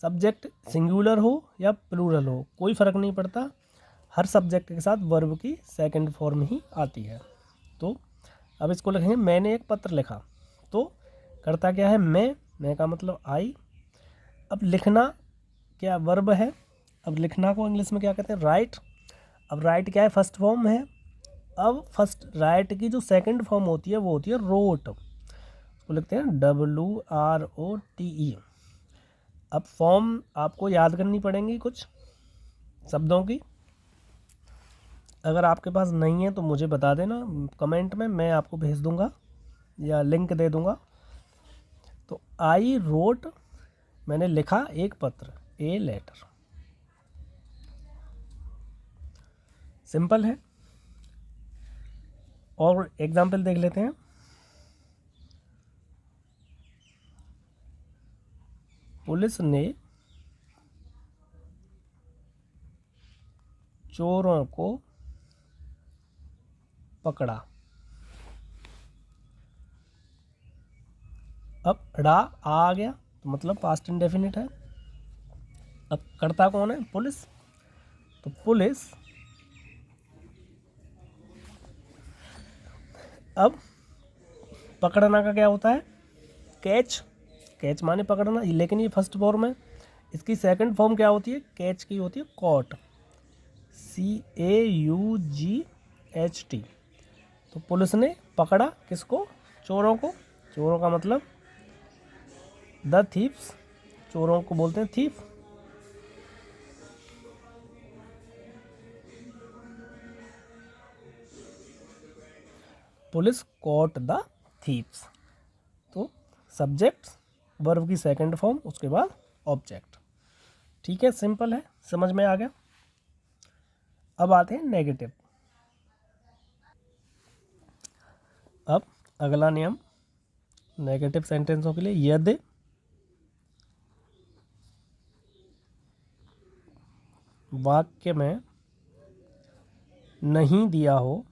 सब्जेक्ट सिंगुलर हो या प्लूरल हो कोई फ़र्क नहीं पड़ता, हर सब्जेक्ट के साथ वर्ब की सेकंड फॉर्म ही आती है। तो अब इसको लिखेंगे मैंने एक पत्र लिखा, तो करता क्या है, मैं का मतलब आई। अब लिखना क्या वर्ब है, अब लिखना को इंग्लिश में क्या कहते हैं, राइट। अब राइट क्या है, फर्स्ट फॉर्म है। अब फर्स्ट राइट की जो सेकंड फॉर्म होती है वो होती है रोट, उसको लिखते हैं WROTE। अब फॉर्म आपको याद करनी पड़ेंगी कुछ शब्दों की, अगर आपके पास नहीं है तो मुझे बता देना कमेंट में, मैं आपको भेज दूंगा या लिंक दे दूंगा। तो आई रोट, मैंने लिखा एक पत्र, ए लेटर, सिंपल है। और एग्जाम्पल देख लेते हैं। पुलिस ने चोरों को पकड़ा, अब ड़ा आ गया तो मतलब पास्ट इंडेफिनिट है। अब कर्ता कौन है, पुलिस, तो पुलिस, अब पकड़ना का क्या होता है, कैच, कैच माने पकड़ना, लेकिन ये फर्स्ट फॉर्म है, इसकी सेकंड फॉर्म क्या होती है, कैच की होती है कॉट, CAUGHT। तो पुलिस ने पकड़ा किसको, चोरों को, चोरों का मतलब द थीफ्स, चोरों को बोलते हैं thief. Police caught the thieves. तो सब्जेक्ट, वर्ब की सेकंड फॉर्म, उसके बाद ऑब्जेक्ट। ठीक है, सिंपल है, समझ में आ गया। अब आते हैं नेगेटिव। अब अगला नियम नेगेटिव सेंटेंसों के लिए, यदि वाक्य में नहीं दिया हो,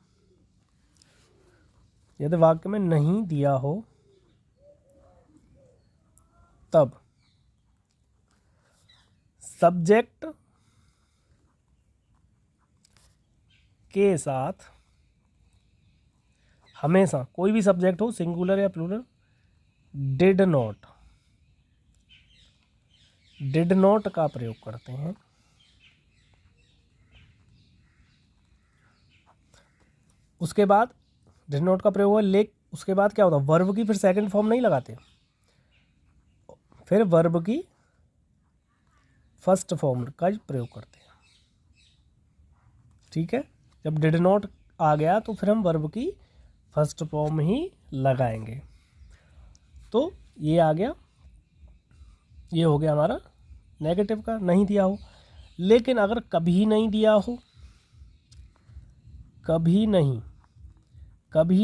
यदि वाक्य में नहीं दिया हो तब सब्जेक्ट के साथ हमेशा, कोई भी सब्जेक्ट हो सिंगुलर या प्लूरल, डिड नॉट का प्रयोग करते हैं। उसके बाद डिड नॉट का प्रयोग हुआ, उसके बाद क्या होता है, वर्ब की फिर सेकंड फॉर्म नहीं लगाते, फिर वर्ब की फर्स्ट फॉर्म का प्रयोग करते हैं। ठीक है, जब डिड नॉट आ गया तो फिर हम वर्ब की फर्स्ट फॉर्म ही लगाएंगे। तो ये आ गया, ये हो गया हमारा नेगेटिव का, नहीं दिया हो। लेकिन अगर कभी नहीं दिया हो, कभी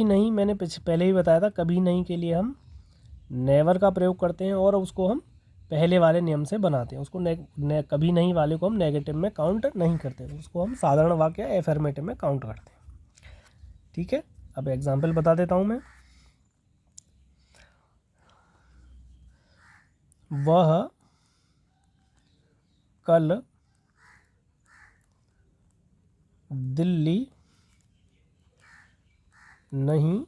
नहीं मैंने पहले ही बताया था, कभी नहीं के लिए हम नेवर का प्रयोग करते हैं और उसको हम पहले वाले नियम से बनाते हैं। उसको कभी नहीं वाले को हम नेगेटिव में काउंट नहीं करते, उसको हम साधारण वाक्य एफर्मेटिव में काउंट करते हैं। ठीक है, अब एग्जाम्पल बता देता हूँ मैं। वह कल दिल्ली नहीं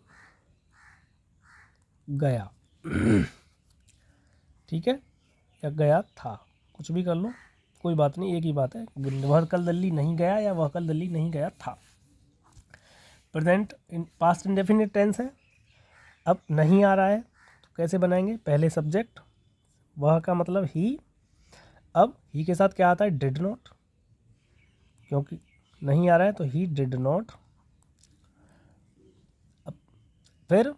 गया। ठीक है, या गया था, कुछ भी कर लो, कोई बात नहीं, एक ही बात है। वह कल दिल्ली नहीं गया या वह कल दिल्ली नहीं गया था। प्रेजेंट पास्ट इंडेफिनिट टेंस है। अब नहीं आ रहा है तो कैसे बनाएंगे, पहले सब्जेक्ट, वह का मतलब ही, अब ही के साथ क्या आता है, डिड नॉट, क्योंकि नहीं आ रहा है तो ही डिड नॉट। अब फिर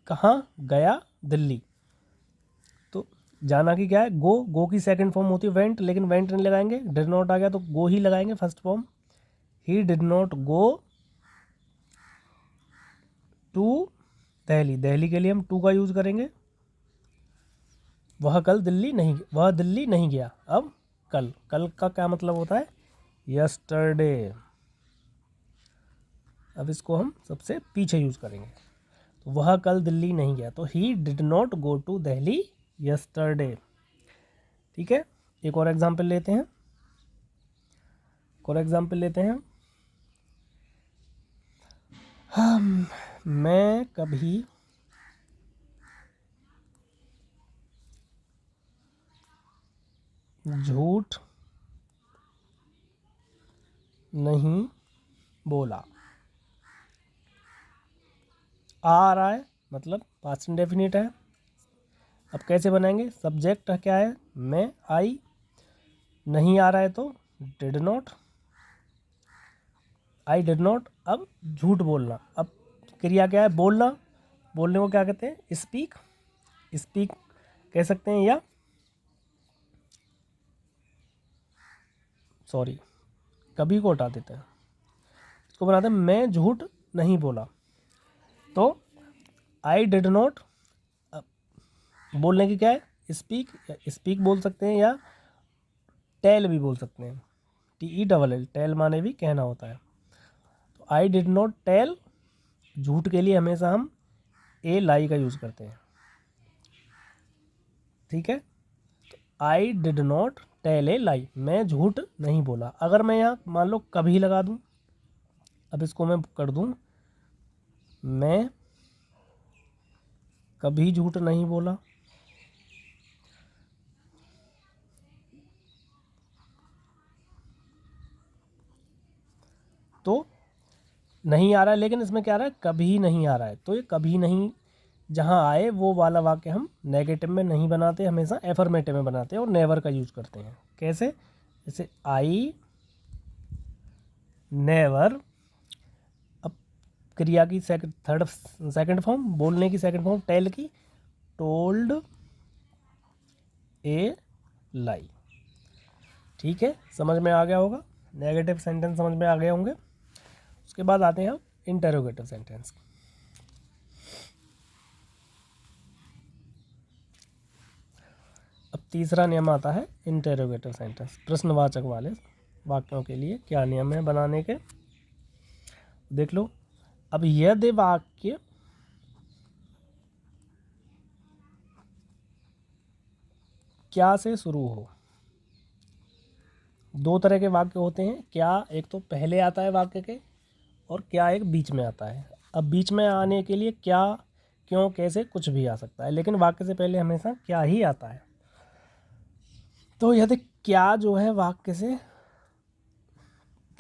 कहाँ गया, दिल्ली, तो जाना की क्या है, गो की सेकंड फॉर्म होती है वेंट, लेकिन वेंट नहीं लगाएंगे, डिड नॉट आ गया तो गो ही लगाएंगे first form. He did not go to Delhi, Delhi के लिए हम टू का यूज करेंगे। वह दिल्ली नहीं गया। अब कल का क्या मतलब होता है, यस्टरडे। अब इसको हम सबसे पीछे यूज करेंगे, तो वह कल दिल्ली नहीं गया, तो he did not go to Delhi yesterday. ठीक है, एक और एग्जाम्पल लेते हैं, मैं कभी झूठ नहीं बोला। आ रहा है मतलब पास्ट इंडेफिनिट है। अब कैसे बनाएंगे, सब्जेक्ट क्या है, मैं, आई, नहीं आ रहा है तो did not, I did not. अब झूठ बोलना, अब क्रिया क्या है, बोलना, बोलने को क्या कहते हैं, स्पीक कह सकते हैं, या सॉरी कभी को हटा देते हैं, इसको बनाते हैं मैं झूठ नहीं बोला। तो आई डिड नॉट, बोलने की क्या है, स्पीक बोल सकते हैं या टेल भी बोल सकते हैं, TELL, टेल माने भी कहना होता है। तो आई डिड नॉट टेल, झूठ के लिए हमेशा हम ए लाई का यूज़ करते हैं। ठीक है, तो I did not tell a lie, मैं झूठ नहीं बोला। अगर मैं यहाँ मान लो कभी लगा दूँ, अब इसको मैं कर दूँ, मैं कभी झूठ नहीं बोला। तो नहीं आ रहा है, लेकिन इसमें क्या आ रहा है, कभी नहीं आ रहा है, तो ये कभी नहीं जहाँ आए वो वाला वाक्य हम नेगेटिव में नहीं बनाते, हमेशा एफर्मेटिव में बनाते हैं और नेवर का यूज करते हैं। कैसे, जैसे आई नेवर, अब क्रिया की सेकंड फॉर्म, बोलने की सेकंड फॉर्म टेल की, टोल्ड ए लाई। ठीक है, समझ में आ गया होगा, नेगेटिव सेंटेंस समझ में आ गए होंगे। उसके बाद आते हैं हम इंटरोगेटिव सेंटेंस। अब तीसरा नियम आता है इंटरोगेटिव सेंटेंस, प्रश्नवाचक वाले वाक्यों के लिए क्या नियम है बनाने के, देख लो। अब यदि वाक्य क्या से शुरू हो, दो तरह के वाक्य होते हैं, क्या एक तो पहले आता है वाक्य के, और क्या एक बीच में आता है। अब बीच में आने के लिए क्या, क्यों, कैसे, कुछ भी आ सकता है, लेकिन वाक्य से पहले हमेशा क्या ही आता है। तो यदि क्या जो है वाक्य से,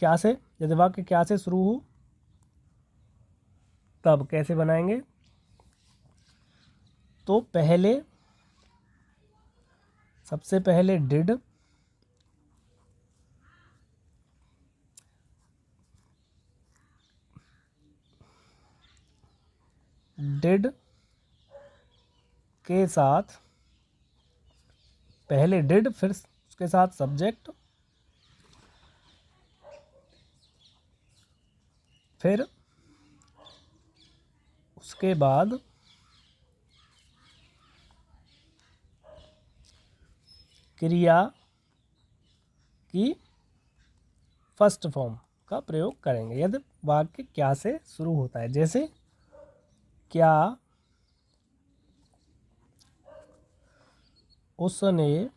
क्या से, यदि वाक्य क्या से शुरू हो तब कैसे बनाएंगे? तो सबसे पहले डिड, के साथ पहले डिड, फिर उसके साथ सब्जेक्ट, फिर उसके बाद क्रिया की फर्स्ट फॉर्म का प्रयोग करेंगे यदि वाक्य क्या से शुरू होता है। जैसे क्या उसने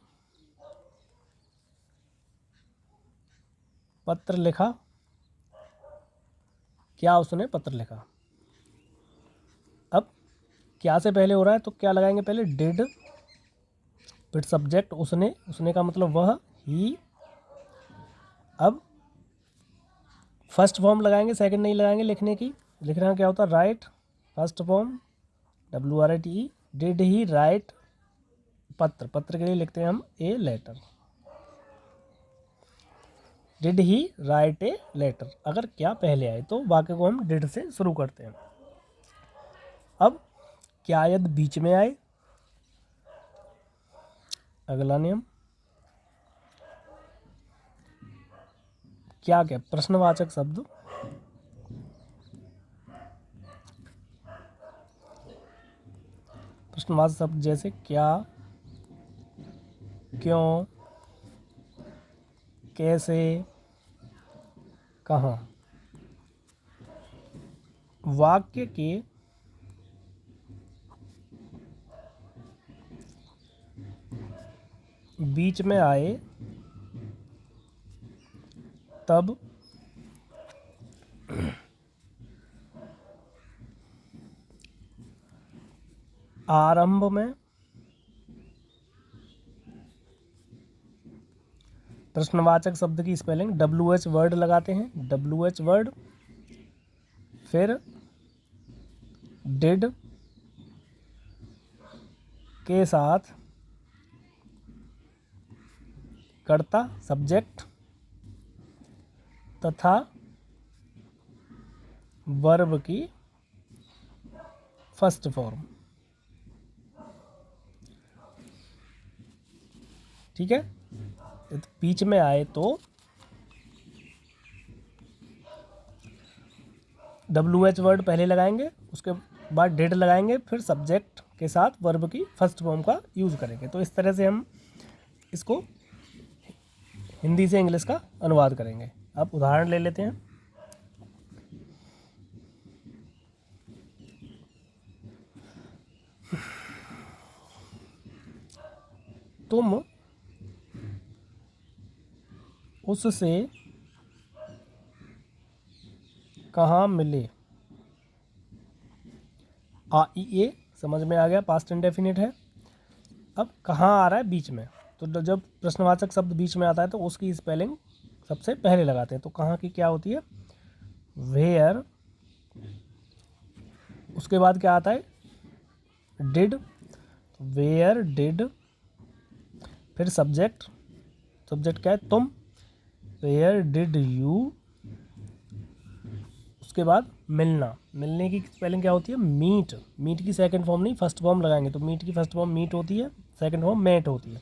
पत्र लिखा? क्या उसने पत्र लिखा? अब क्या से पहले हो रहा है तो क्या लगाएंगे? पहले डिड, फिर सब्जेक्ट उसने का मतलब वह, ही। अब फर्स्ट फॉर्म लगाएंगे, सेकंड नहीं लगाएंगे लिखने की। लिखना क्या होता है? Write, first form WRITE, did he write पत्र, पत्र के लिए लिखते हैं हम a letter, did he write a letter. अगर क्या पहले आए तो वाक्य को हम डिड से शुरू करते हैं। अब क्या यदि बीच में आए, अगला नियम क्या प्रश्नवाचक शब्द, प्रश्नवाचक शब्द जैसे क्या, क्यों, कैसे, कहाँ, वाक्य के बीच में आए तब आरंभ में प्रश्नवाचक शब्द की स्पेलिंग WH वर्ड लगाते हैं, WH वर्ड, फिर डिड के साथ कर्ता सब्जेक्ट तथा वर्ब की फर्स्ट फॉर्म। ठीक है, बीच में आए तो WH वर्ड पहले लगाएंगे, उसके बाद डिड लगाएंगे, फिर सब्जेक्ट के साथ वर्ब की फर्स्ट फॉर्म का यूज़ करेंगे। तो इस तरह से हम इसको हिंदी से इंग्लिश का अनुवाद करेंगे। अब उदाहरण ले लेते हैं। तुम उससे कहाँ मिले? ए समझ में आ गया, पास्ट इंडेफिनिट है। अब कहाँ आ रहा है? बीच में। तो जब प्रश्नवाचक शब्द बीच में आता है तो उसकी स्पेलिंग सबसे पहले लगाते हैं। तो कहाँ की क्या होती है? वेयर। उसके बाद क्या आता है? डिड, वेयर डिड, फिर सब्जेक्ट, सब्जेक्ट क्या है? तुम, वेयर डिड यू। उसके बाद मिलना, मिलने की स्पेलिंग क्या होती है? मीट, मीट की सेकंड फॉर्म नहीं फर्स्ट फॉर्म लगाएंगे। तो मीट की फर्स्ट फॉर्म मीट होती है, सेकंड फॉर्म मेट होती है।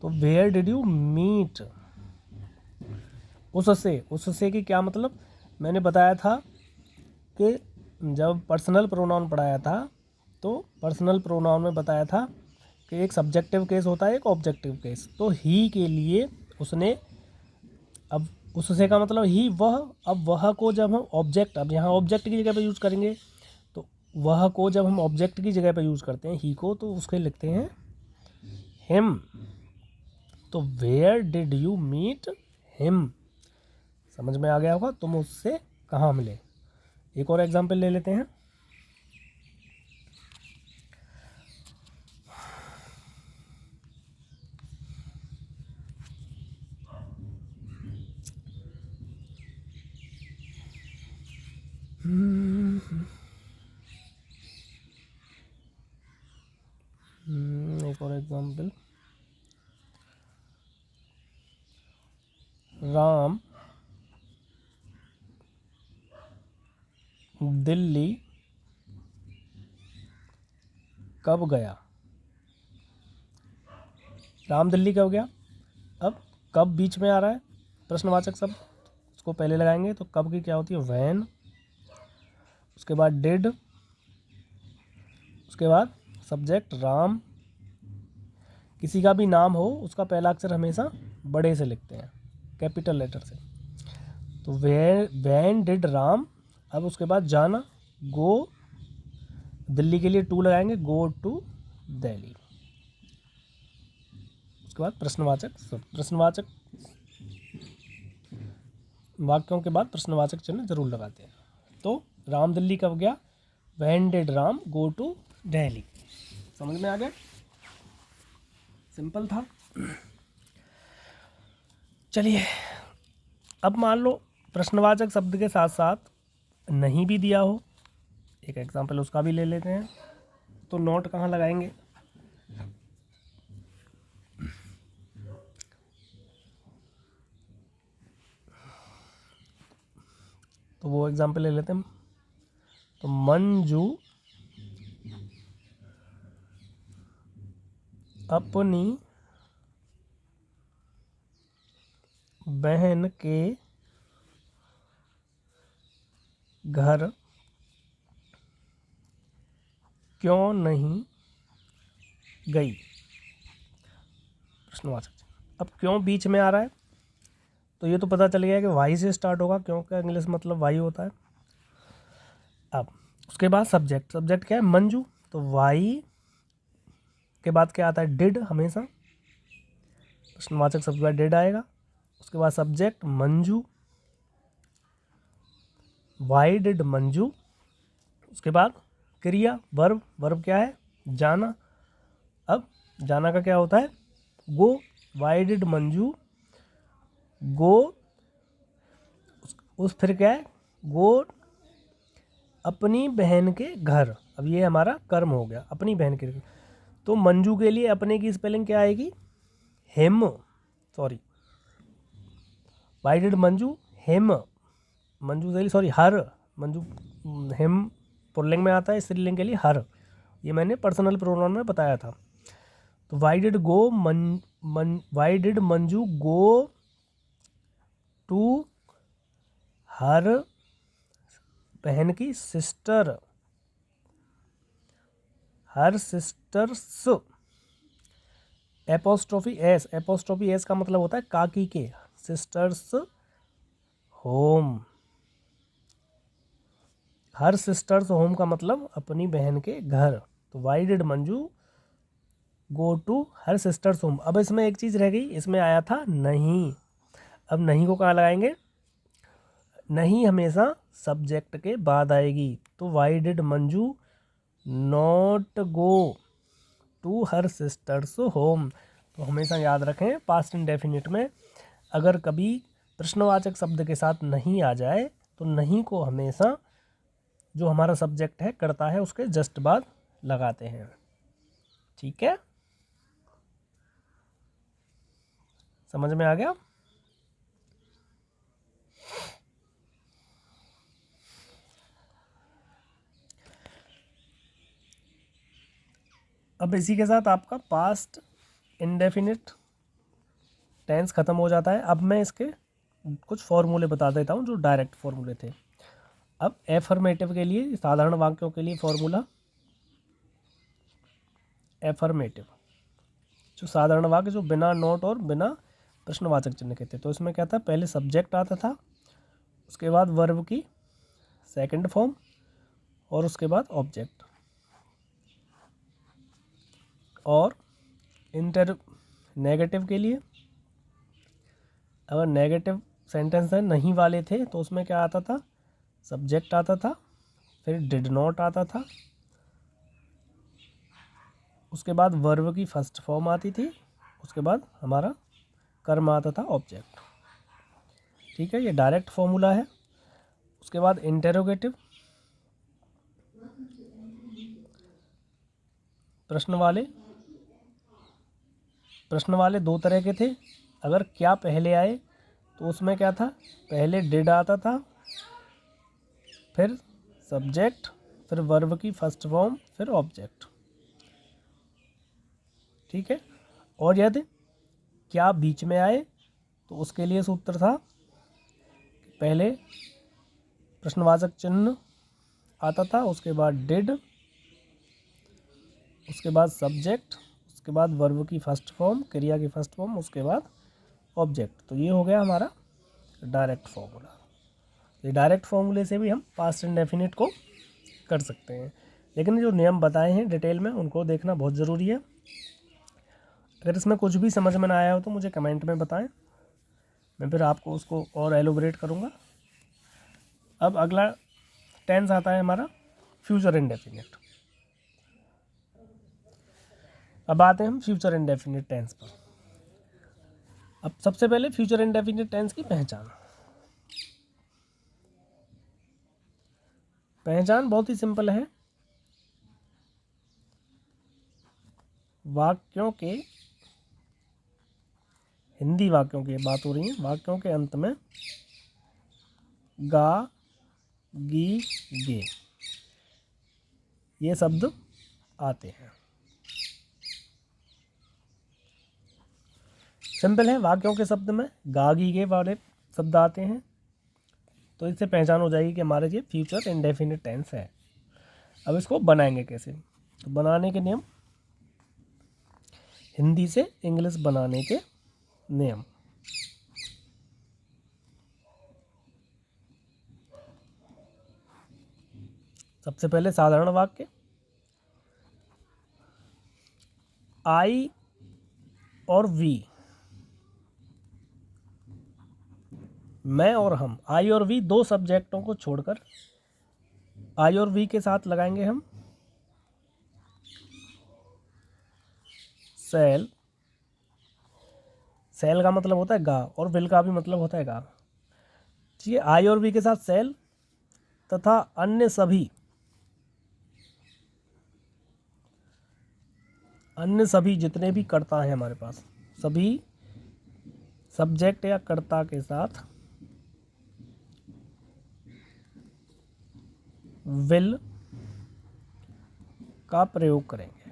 तो वेयर डिड यू मीट? उससे की क्या मतलब? मैंने बताया था कि जब पर्सनल प्रोनाउन पढ़ाया था तो पर्सनल प्रोनाउन में बताया था कि एक सब्जेक्टिव केस होता है, एक ऑब्जेक्टिव केस। तो ही के लिए उसने, अब उससे का मतलब ही, वह। अब वह को जब हम ऑब्जेक्ट, अब यहाँ ऑब्जेक्ट की जगह पर यूज़ करेंगे, तो वह को जब हम ऑब्जेक्ट की जगह पर यूज़ करते हैं ही को, तो उसके लिखते हैं हिम। तो where did you meet him? समझ में आ गया होगा। तुम उससे कहाँ मिले? एक और एग्जाम्पल ले लेते हैं। एग्जाम्पल, राम दिल्ली कब गया। राम दिल्ली कब गया। अब कब बीच में आ रहा है, प्रश्नवाचक शब्द, उसको पहले लगाएंगे। तो कब की क्या होती है, वैन, उसके बाद डिड, उसके बाद सब्जेक्ट राम। किसी का भी नाम हो उसका पहला अक्षर हमेशा बड़े से लिखते हैं, कैपिटल लेटर से। तो वैन डिड राम। अब उसके बाद जाना, गो, दिल्ली के लिए टू लगाएंगे, गो टू दिल्ली। उसके बाद प्रश्नवाचक शब्द, प्रश्नवाचक वाक्यों के बाद प्रश्नवाचक चिन्ह जरूर लगाते हैं। तो राम दिल्ली कब गया, when did Ram go to Delhi. समझ में आ गया, सिंपल था। चलिए, अब मान लो प्रश्नवाचक शब्द के साथ साथ नहीं भी दिया हो, एक एग्जांपल उसका भी ले लेते हैं। तो नोट कहाँ लगाएंगे, तो वो एग्जांपल ले लेते हैं। तो मंजू अपनी बहन के घर क्यों नहीं गई, प्रश्नवाचक। अब क्यों बीच में आ रहा है, तो ये तो पता चल गया कि वाई से स्टार्ट होगा, क्यों का इंग्लिश मतलब वाई होता है। अब उसके बाद सब्जेक्ट, सब्जेक्ट क्या है, मंजू। तो वाई के बाद क्या आता है, डिड, हमेशा प्रश्नवाचक शब्द का डिड आएगा। उसके बाद subject Manju, Y did Manju. उसके बाद क्रिया वर्ब, वर्ब क्या है, जाना। अब जाना का क्या होता है, गो, वाई डिड मंजू गो। उस फिर क्या है, गो अपनी बहन के घर। अब ये हमारा कर्म हो गया, अपनी बहन के घर। तो मंजू के लिए अपने की स्पेलिंग क्या आएगी, हेम, सॉरी, वाई डिड मंजू हेम, मंजू के लिए सॉरी हर, मंजू हेम पुल्लिंग में आता है, स्त्रीलिंग के लिए हर। ये मैंने पर्सनल प्रोनाउन में बताया था। तो why did go why did Manju go to her बहन की sister, her sister's, apostrophe S, apostrophe S का मतलब होता है काकी के, sister's home. Her sister's home का मतलब अपनी बहन के घर। तो why did Manju go to her sister's home. अब इसमें एक चीज़ रह गई, इसमें आया था नहीं। अब नहीं को कहाँ लगाएंगे, नहीं हमेशा सब्जेक्ट के बाद आएगी। तो why did Manju not go to her sister's home. तो हमेशा याद रखें, पास्ट इंडेफिनिट में अगर कभी प्रश्नवाचक शब्द के साथ नहीं आ जाए तो नहीं को हमेशा जो हमारा सब्जेक्ट है करता है उसके जस्ट बाद लगाते हैं। ठीक है, समझ में आ गया। अब इसी के साथ आपका पास्ट इंडेफिनिट टेंस ख़त्म हो जाता है। अब मैं इसके कुछ फॉर्मूले बता देता हूँ जो डायरेक्ट फॉर्मूले थे। अब एफर्मेटिव के लिए, साधारण वाक्यों के लिए फॉर्मूला, एफर्मेटिव जो साधारण वाक्य जो बिना नोट और बिना प्रश्नवाचक चिन्ह के थे। तो इसमें क्या था, पहले सब्जेक्ट आता था, उसके बाद वर्ब की सेकंड फॉर्म और उसके बाद ऑब्जेक्ट। और नेगेटिव के लिए, अगर नेगेटिव सेंटेंस है नहीं वाले थे तो उसमें क्या आता था, सब्जेक्ट आता था, फिर डिड नॉट आता था, उसके बाद वर्ब की फर्स्ट फॉर्म आती थी, उसके बाद हमारा कर्म आता था, ऑब्जेक्ट। ठीक है, ये डायरेक्ट फॉर्मूला है। उसके बाद इंटेरोगेटिव, प्रश्न वाले, प्रश्न वाले दो तरह के थे। अगर क्या पहले आए तो उसमें क्या था, पहले डिड आता था, फिर सब्जेक्ट, फिर वर्ब की फर्स्ट फॉर्म, फिर ऑब्जेक्ट। ठीक है। और यदि क्या बीच में आए तो उसके लिए सूत्र था पहले प्रश्नवाचक चिन्ह आता था, उसके बाद डिड, उसके बाद सब्जेक्ट, उसके बाद वर्ब की फर्स्ट फॉर्म, क्रिया की फर्स्ट फॉर्म, उसके बाद ऑब्जेक्ट। तो ये हो गया हमारा डायरेक्ट फॉर्मूला। ये डायरेक्ट फॉर्मूले से भी हम पास्ट इंडेफिनिट को कर सकते हैं, लेकिन जो नियम बताए हैं डिटेल में उनको देखना बहुत ज़रूरी है। अगर इसमें कुछ भी समझ में ना आया हो तो मुझे कमेंट में बताएं, मैं फिर आपको उसको और एलोबरेट करूँगा। अब अगला टेंस आता है हमारा फ्यूचर इंडेफिनिट। अब आते हैं हम फ्यूचर इंडेफिनिट टेंस पर। अब सबसे पहले फ्यूचर इंडेफिनिट टेंस की पहचान बहुत ही सिंपल है। वाक्यों के, हिंदी वाक्यों की बात हो रही है, वाक्यों के अंत में गा, गी, गे ये शब्द आते हैं। सिंपल है, वाक्यों के शब्द में गा, गी, गे वाले शब्द आते हैं, तो इससे पहचान हो जाएगी कि हमारे ये फ्यूचर इंडेफिनिट टेंस है। अब इसको बनाएंगे कैसे, तो बनाने के नियम, हिंदी से इंग्लिश बनाने के नियम। सबसे पहले साधारण वाक्य, आई और वी, मैं और हम, आई और वी दो सब्जेक्टों को छोड़कर आई और वी के साथ लगाएंगे हम सेल। सेल का मतलब होता है गा, और विल का भी मतलब होता है गा। ठीक है, आई और वी के साथ सेल तथा अन्य सभी जितने भी कर्ता हैं हमारे पास, सभी सब्जेक्ट या कर्ता के साथ विल का प्रयोग करेंगे।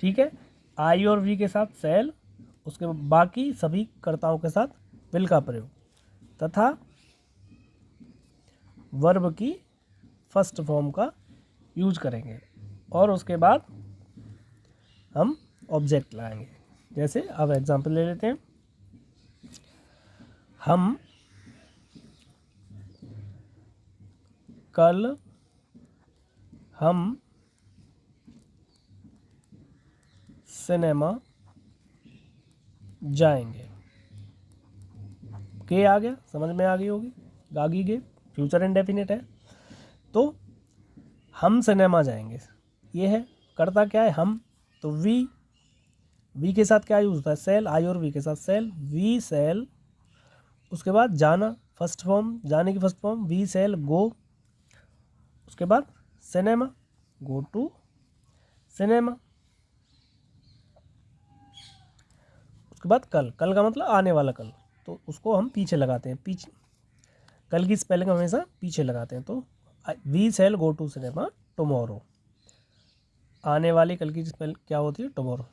ठीक है, आई और वी के साथ सेल, उसके बाकी सभी कर्ताओं के साथ विल का प्रयोग, तथा वर्ब की फर्स्ट फॉर्म का यूज करेंगे, और उसके बाद हम ऑब्जेक्ट लाएंगे। जैसे अब एग्जांपल ले लेते हैं, कल हम सिनेमा जाएंगे। के आ गया, समझ में आ गई होगी, गागी गे फ्यूचर इंडेफिनिट है। तो हम सिनेमा जाएंगे, ये है, करता क्या है हम, तो वी के साथ क्या यूज होता है, सेल, आई और वी के साथ सेल, वी सेल, उसके बाद जाना फर्स्ट फॉर्म, जाने की फर्स्ट फॉर्म वी सेल गो, उसके बाद सिनेमा, गो टू सिनेमा, उसके बाद कल, कल का मतलब आने वाला कल, तो उसको हम पीछे लगाते हैं, पीछे कल की स्पेलिंग हमेशा पीछे लगाते हैं। तो we shall go to cinema tomorrow, आने वाली कल की स्पेल क्या होती है, टुमारो,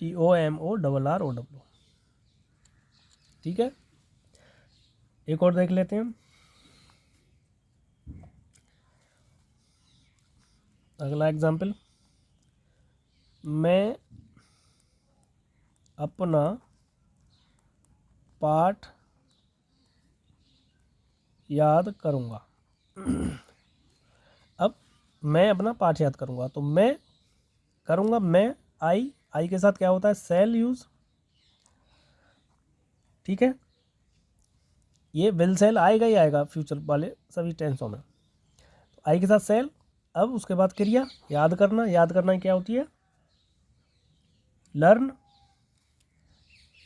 TOMORRO। ठीक है, एक और देख लेते हैं। अगला एग्जाम्पल, मैं अपना पाठ याद करूँगा। अब मैं अपना पाठ याद करूँगा, तो मैं करूँगा, मैं आई के साथ क्या होता है, सेल यूज। ठीक है, ये विल सेल आएगा ही आएगा फ्यूचर वाले सभी टेंसों में, तो आई के साथ सेल। अब उसके बाद क्रिया याद करना, याद करना क्या होती है, लर्न,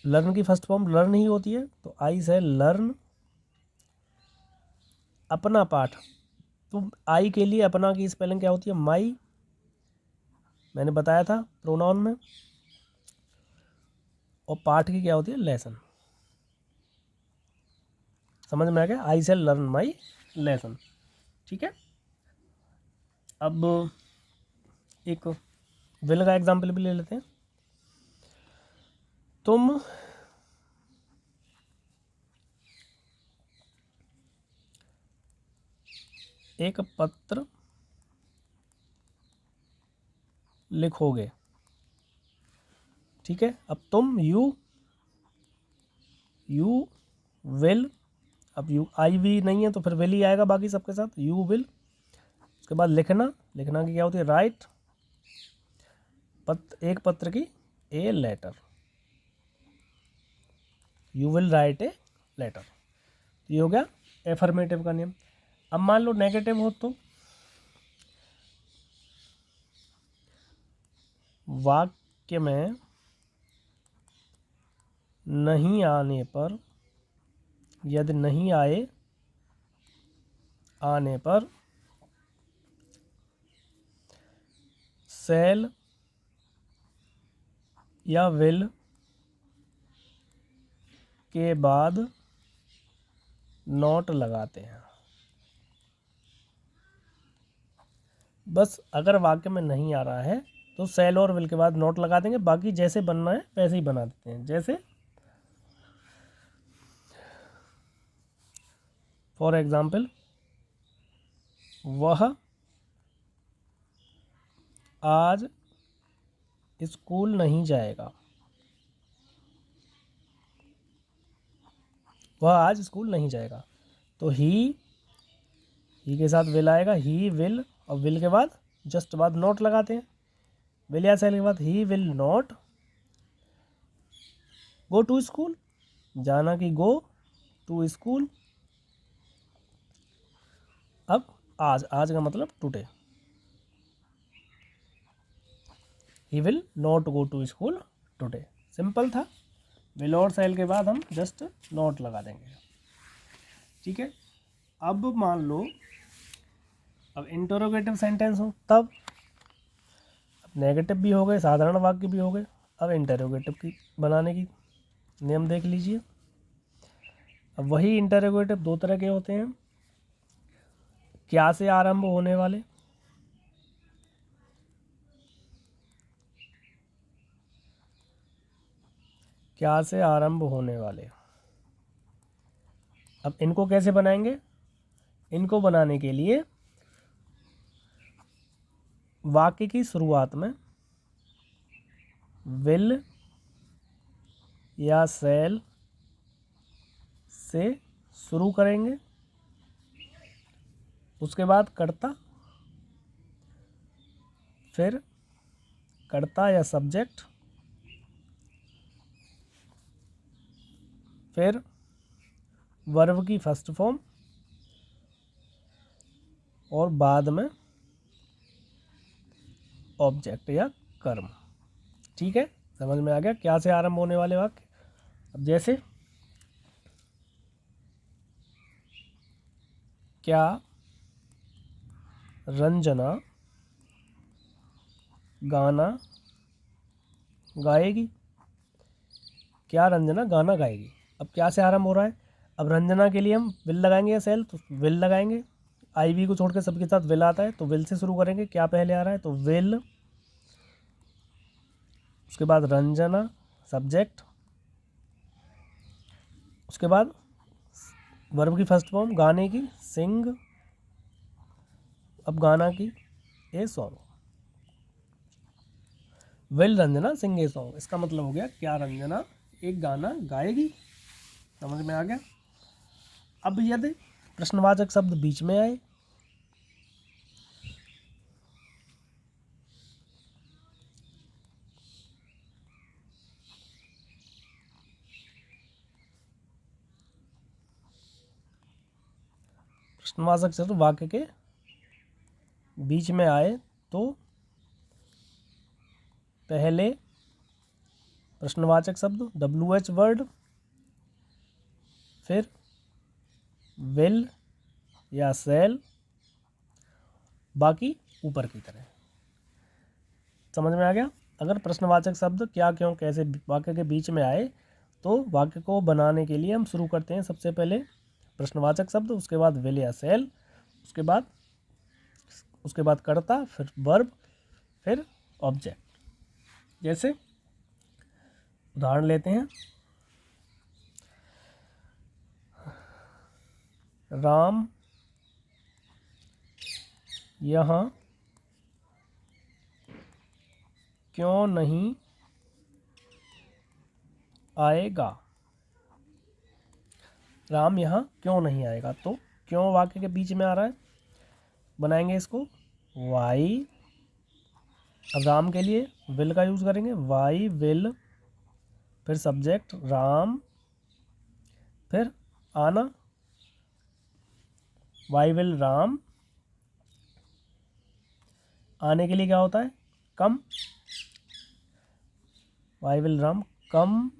लर्न की फर्स्ट फॉर्म लर्न ही होती है, तो आई से लर्न। अपना पाठ, तो आई के लिए अपना की स्पेलिंग क्या होती है, माई, मैंने बताया था प्रोनाउन में। और पाठ की क्या होती है? लेसन। समझ में आ गया? आई शैल लर्न माई लेसन। ठीक है। अब एक विल का एग्जाम्पल भी ले लेते हैं। तुम एक पत्र लिखोगे। ठीक है। अब तुम यू विल, अब यू आई वी नहीं है तो फिर विल ही आएगा बाकी सबके साथ, यू विल। उसके बाद लिखना, लिखना की क्या होती है? राइट। एक पत्र की a letter, you will write a letter. ये हो गया एफर्मेटिव का नियम। अब मान लो नेगेटिव हो तो वाक्य में नहीं आने पर, यदि नहीं आने पर शैल या विल के बाद नॉट लगाते हैं। बस अगर वाक्य में नहीं आ रहा है तो शैल और विल के बाद नॉट लगा देंगे, बाकी जैसे बनना है वैसे ही बना देते हैं। जैसे फॉर एग्जाम्पल, वह आज स्कूल नहीं जाएगा। वह आज स्कूल नहीं जाएगा तो ही के साथ विल आएगा, ही विल, और विल के बाद जस्ट बाद नॉट लगाते हैं। विल या शैल के बाद he will not go to school, जाना कि गो टू स्कूल। अब आज, आज का मतलब today, he will not go to school today. Simple था। विल और शैल के बाद हम जस्ट नॉट लगा देंगे। ठीक है। अब मान लो अब इंटरोगेटिव सेंटेंस हो तब, अब नेगेटिव भी हो गए, साधारण वाक्य भी हो गए। अब इंटरोगेटिव की बनाने की नियम देख लीजिए। अब वही इंटरोगेटिव दो तरह के होते हैं। क्या से आरंभ होने वाले, क्या से आरंभ होने वाले। अब इनको कैसे बनाएंगे? इनको बनाने के लिए वाक्य की शुरुआत में विल या शैल से शुरू करेंगे, उसके बाद कर्ता, फिर कर्ता या सब्जेक्ट, फिर वर्ब की फर्स्ट फॉर्म, और बाद में ऑब्जेक्ट या कर्म। ठीक है। समझ में आ गया क्या से आरंभ होने वाले वाक्य। अब जैसे क्या रंजना गाना गाएगी। क्या रंजना गाना गाएगी। अब क्या से आरंभ हो रहा है? अब रंजना के लिए हम विल लगाएंगे या शैल, तो विल लगाएंगे। आई वी को छोड़ के सबके साथ विल आता है तो विल से शुरू करेंगे। क्या पहले आ रहा है तो विल, उसके बाद रंजना सब्जेक्ट, उसके बाद वर्ब की फर्स्ट फॉर्म गाने की सिंग, अब गाना की a song, will Ranjana sing a song. इसका मतलब हो गया क्या रंजना एक गाना गाएगी। समझ में आ गया। अब यदि प्रश्नवाचक शब्द बीच में आए, प्रश्नवाचक शब्द वाक्य के बीच में आए तो पहले प्रश्नवाचक शब्द WH वर्ड, फिर विल या शैल, बाकी ऊपर की तरह। समझ में आ गया। अगर प्रश्नवाचक शब्द क्या, क्यों, कैसे वाक्य के बीच में आए तो वाक्य को बनाने के लिए हम शुरू करते हैं सबसे पहले प्रश्नवाचक शब्द, उसके बाद विल या सेल, उसके बाद कर्ता, फिर वर्ब, फिर ऑब्जेक्ट। जैसे उदाहरण लेते हैं, राम यहाँ क्यों नहीं आएगा। राम यहाँ क्यों नहीं आएगा, तो क्यों वाक्य के बीच में आ रहा है, बनाएंगे इसको वाई। अब राम के लिए विल का यूज़ करेंगे, वाई विल, फिर सब्जेक्ट राम, फिर आना, वाई विल राम। आने के लिए क्या होता है, come, why will Ram come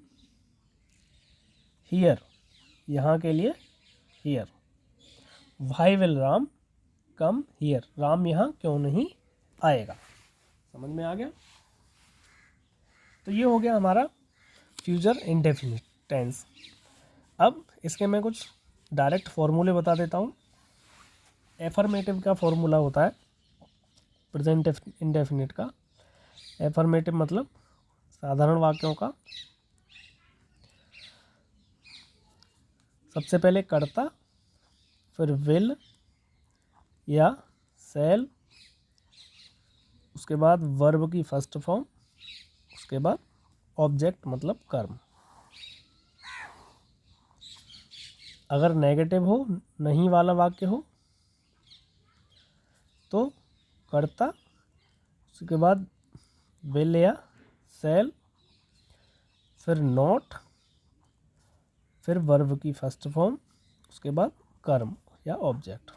here, यहाँ के लिए here, why will Ram come here, Ram यहाँ क्यों नहीं आएगा। समझ में आ गया। तो ये हो गया हमारा फ्यूचर इंडेफिनिट टेंस। अब इसके मैं कुछ डायरेक्ट फॉर्मूले बता देता हूँ। एफर्मेटिव का फॉर्मूला होता है प्रेजेंट इंडेफिनिट का। एफर्मेटिव मतलब साधारण वाक्यों का सबसे पहले कर्ता, फिर विल या सेल, उसके बाद वर्ब की फर्स्ट फॉर्म, उसके बाद ऑब्जेक्ट मतलब कर्म। अगर नेगेटिव हो, नहीं वाला वाक्य हो, तो कर्ता, उसके बाद विल या सेल, फिर नॉट, फिर वर्ब की फर्स्ट फॉर्म, उसके बाद कर्म या ऑब्जेक्ट।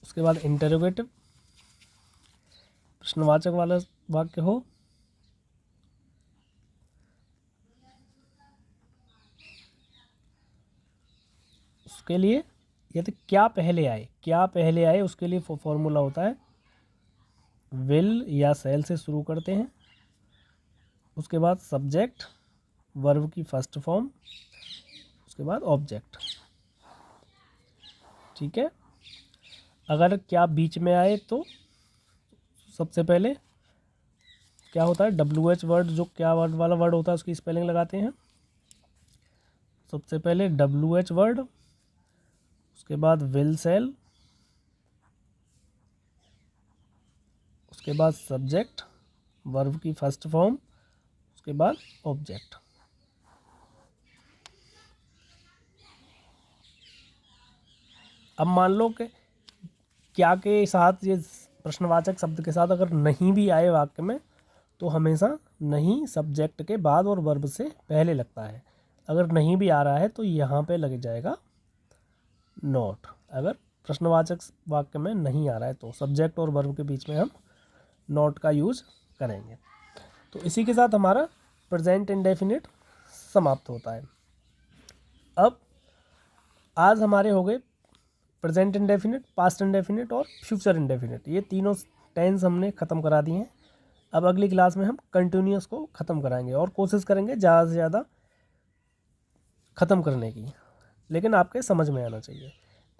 उसके बाद इंटरोगेटिव, प्रश्नवाचक वाला वाक्य हो, उसके लिए यदि क्या पहले आए उसके लिए फॉर्मूला होता है विल या सेल से शुरू करते हैं, उसके बाद सब्जेक्ट, वर्ब की फर्स्ट फॉर्म, उसके बाद ऑब्जेक्ट। ठीक है। अगर क्या बीच में आए तो सबसे पहले क्या होता है, WH वर्ड, जो क्या वर्ड वाला वर्ड होता है उसकी स्पेलिंग लगाते हैं। सबसे पहले WH वर्ड, उसके बाद विल सेल, उसके बाद सब्जेक्ट, वर्ब की फर्स्ट फॉर्म, उसके बाद ऑब्जेक्ट। अब मान लो कि क्या के साथ, ये प्रश्नवाचक शब्द के साथ अगर नहीं भी आए वाक्य में तो हमेशा नहीं सब्जेक्ट के बाद और वर्ब से पहले लगता है। अगर नहीं भी आ रहा है तो यहाँ पे लग जाएगा नॉट। अगर प्रश्नवाचक वाक्य में नहीं आ रहा है तो सब्जेक्ट और वर्ब के बीच में हम नॉट का यूज़ करेंगे। तो इसी के साथ हमारा प्रेजेंट इंडेफिनिट समाप्त होता है। अब आज हमारे हो गए प्रेजेंट इंडेफिनिट, पास्ट इंडेफिनिट और फ्यूचर इंडेफिनिट। ये तीनों टेंस हमने ख़त्म करा दिए हैं। अब अगली क्लास में हम कंटिन्यूअस को ख़त्म कराएंगे और कोशिश करेंगे ज़्यादा से ज़्यादा ख़त्म करने की, लेकिन आपके समझ में आना चाहिए।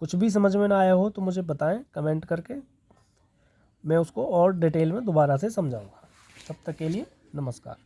कुछ भी समझ में ना आया हो तो मुझे बताएं कमेंट करके, मैं उसको और डिटेल में दोबारा से समझाऊंगा। तब तक के लिए नमस्कार।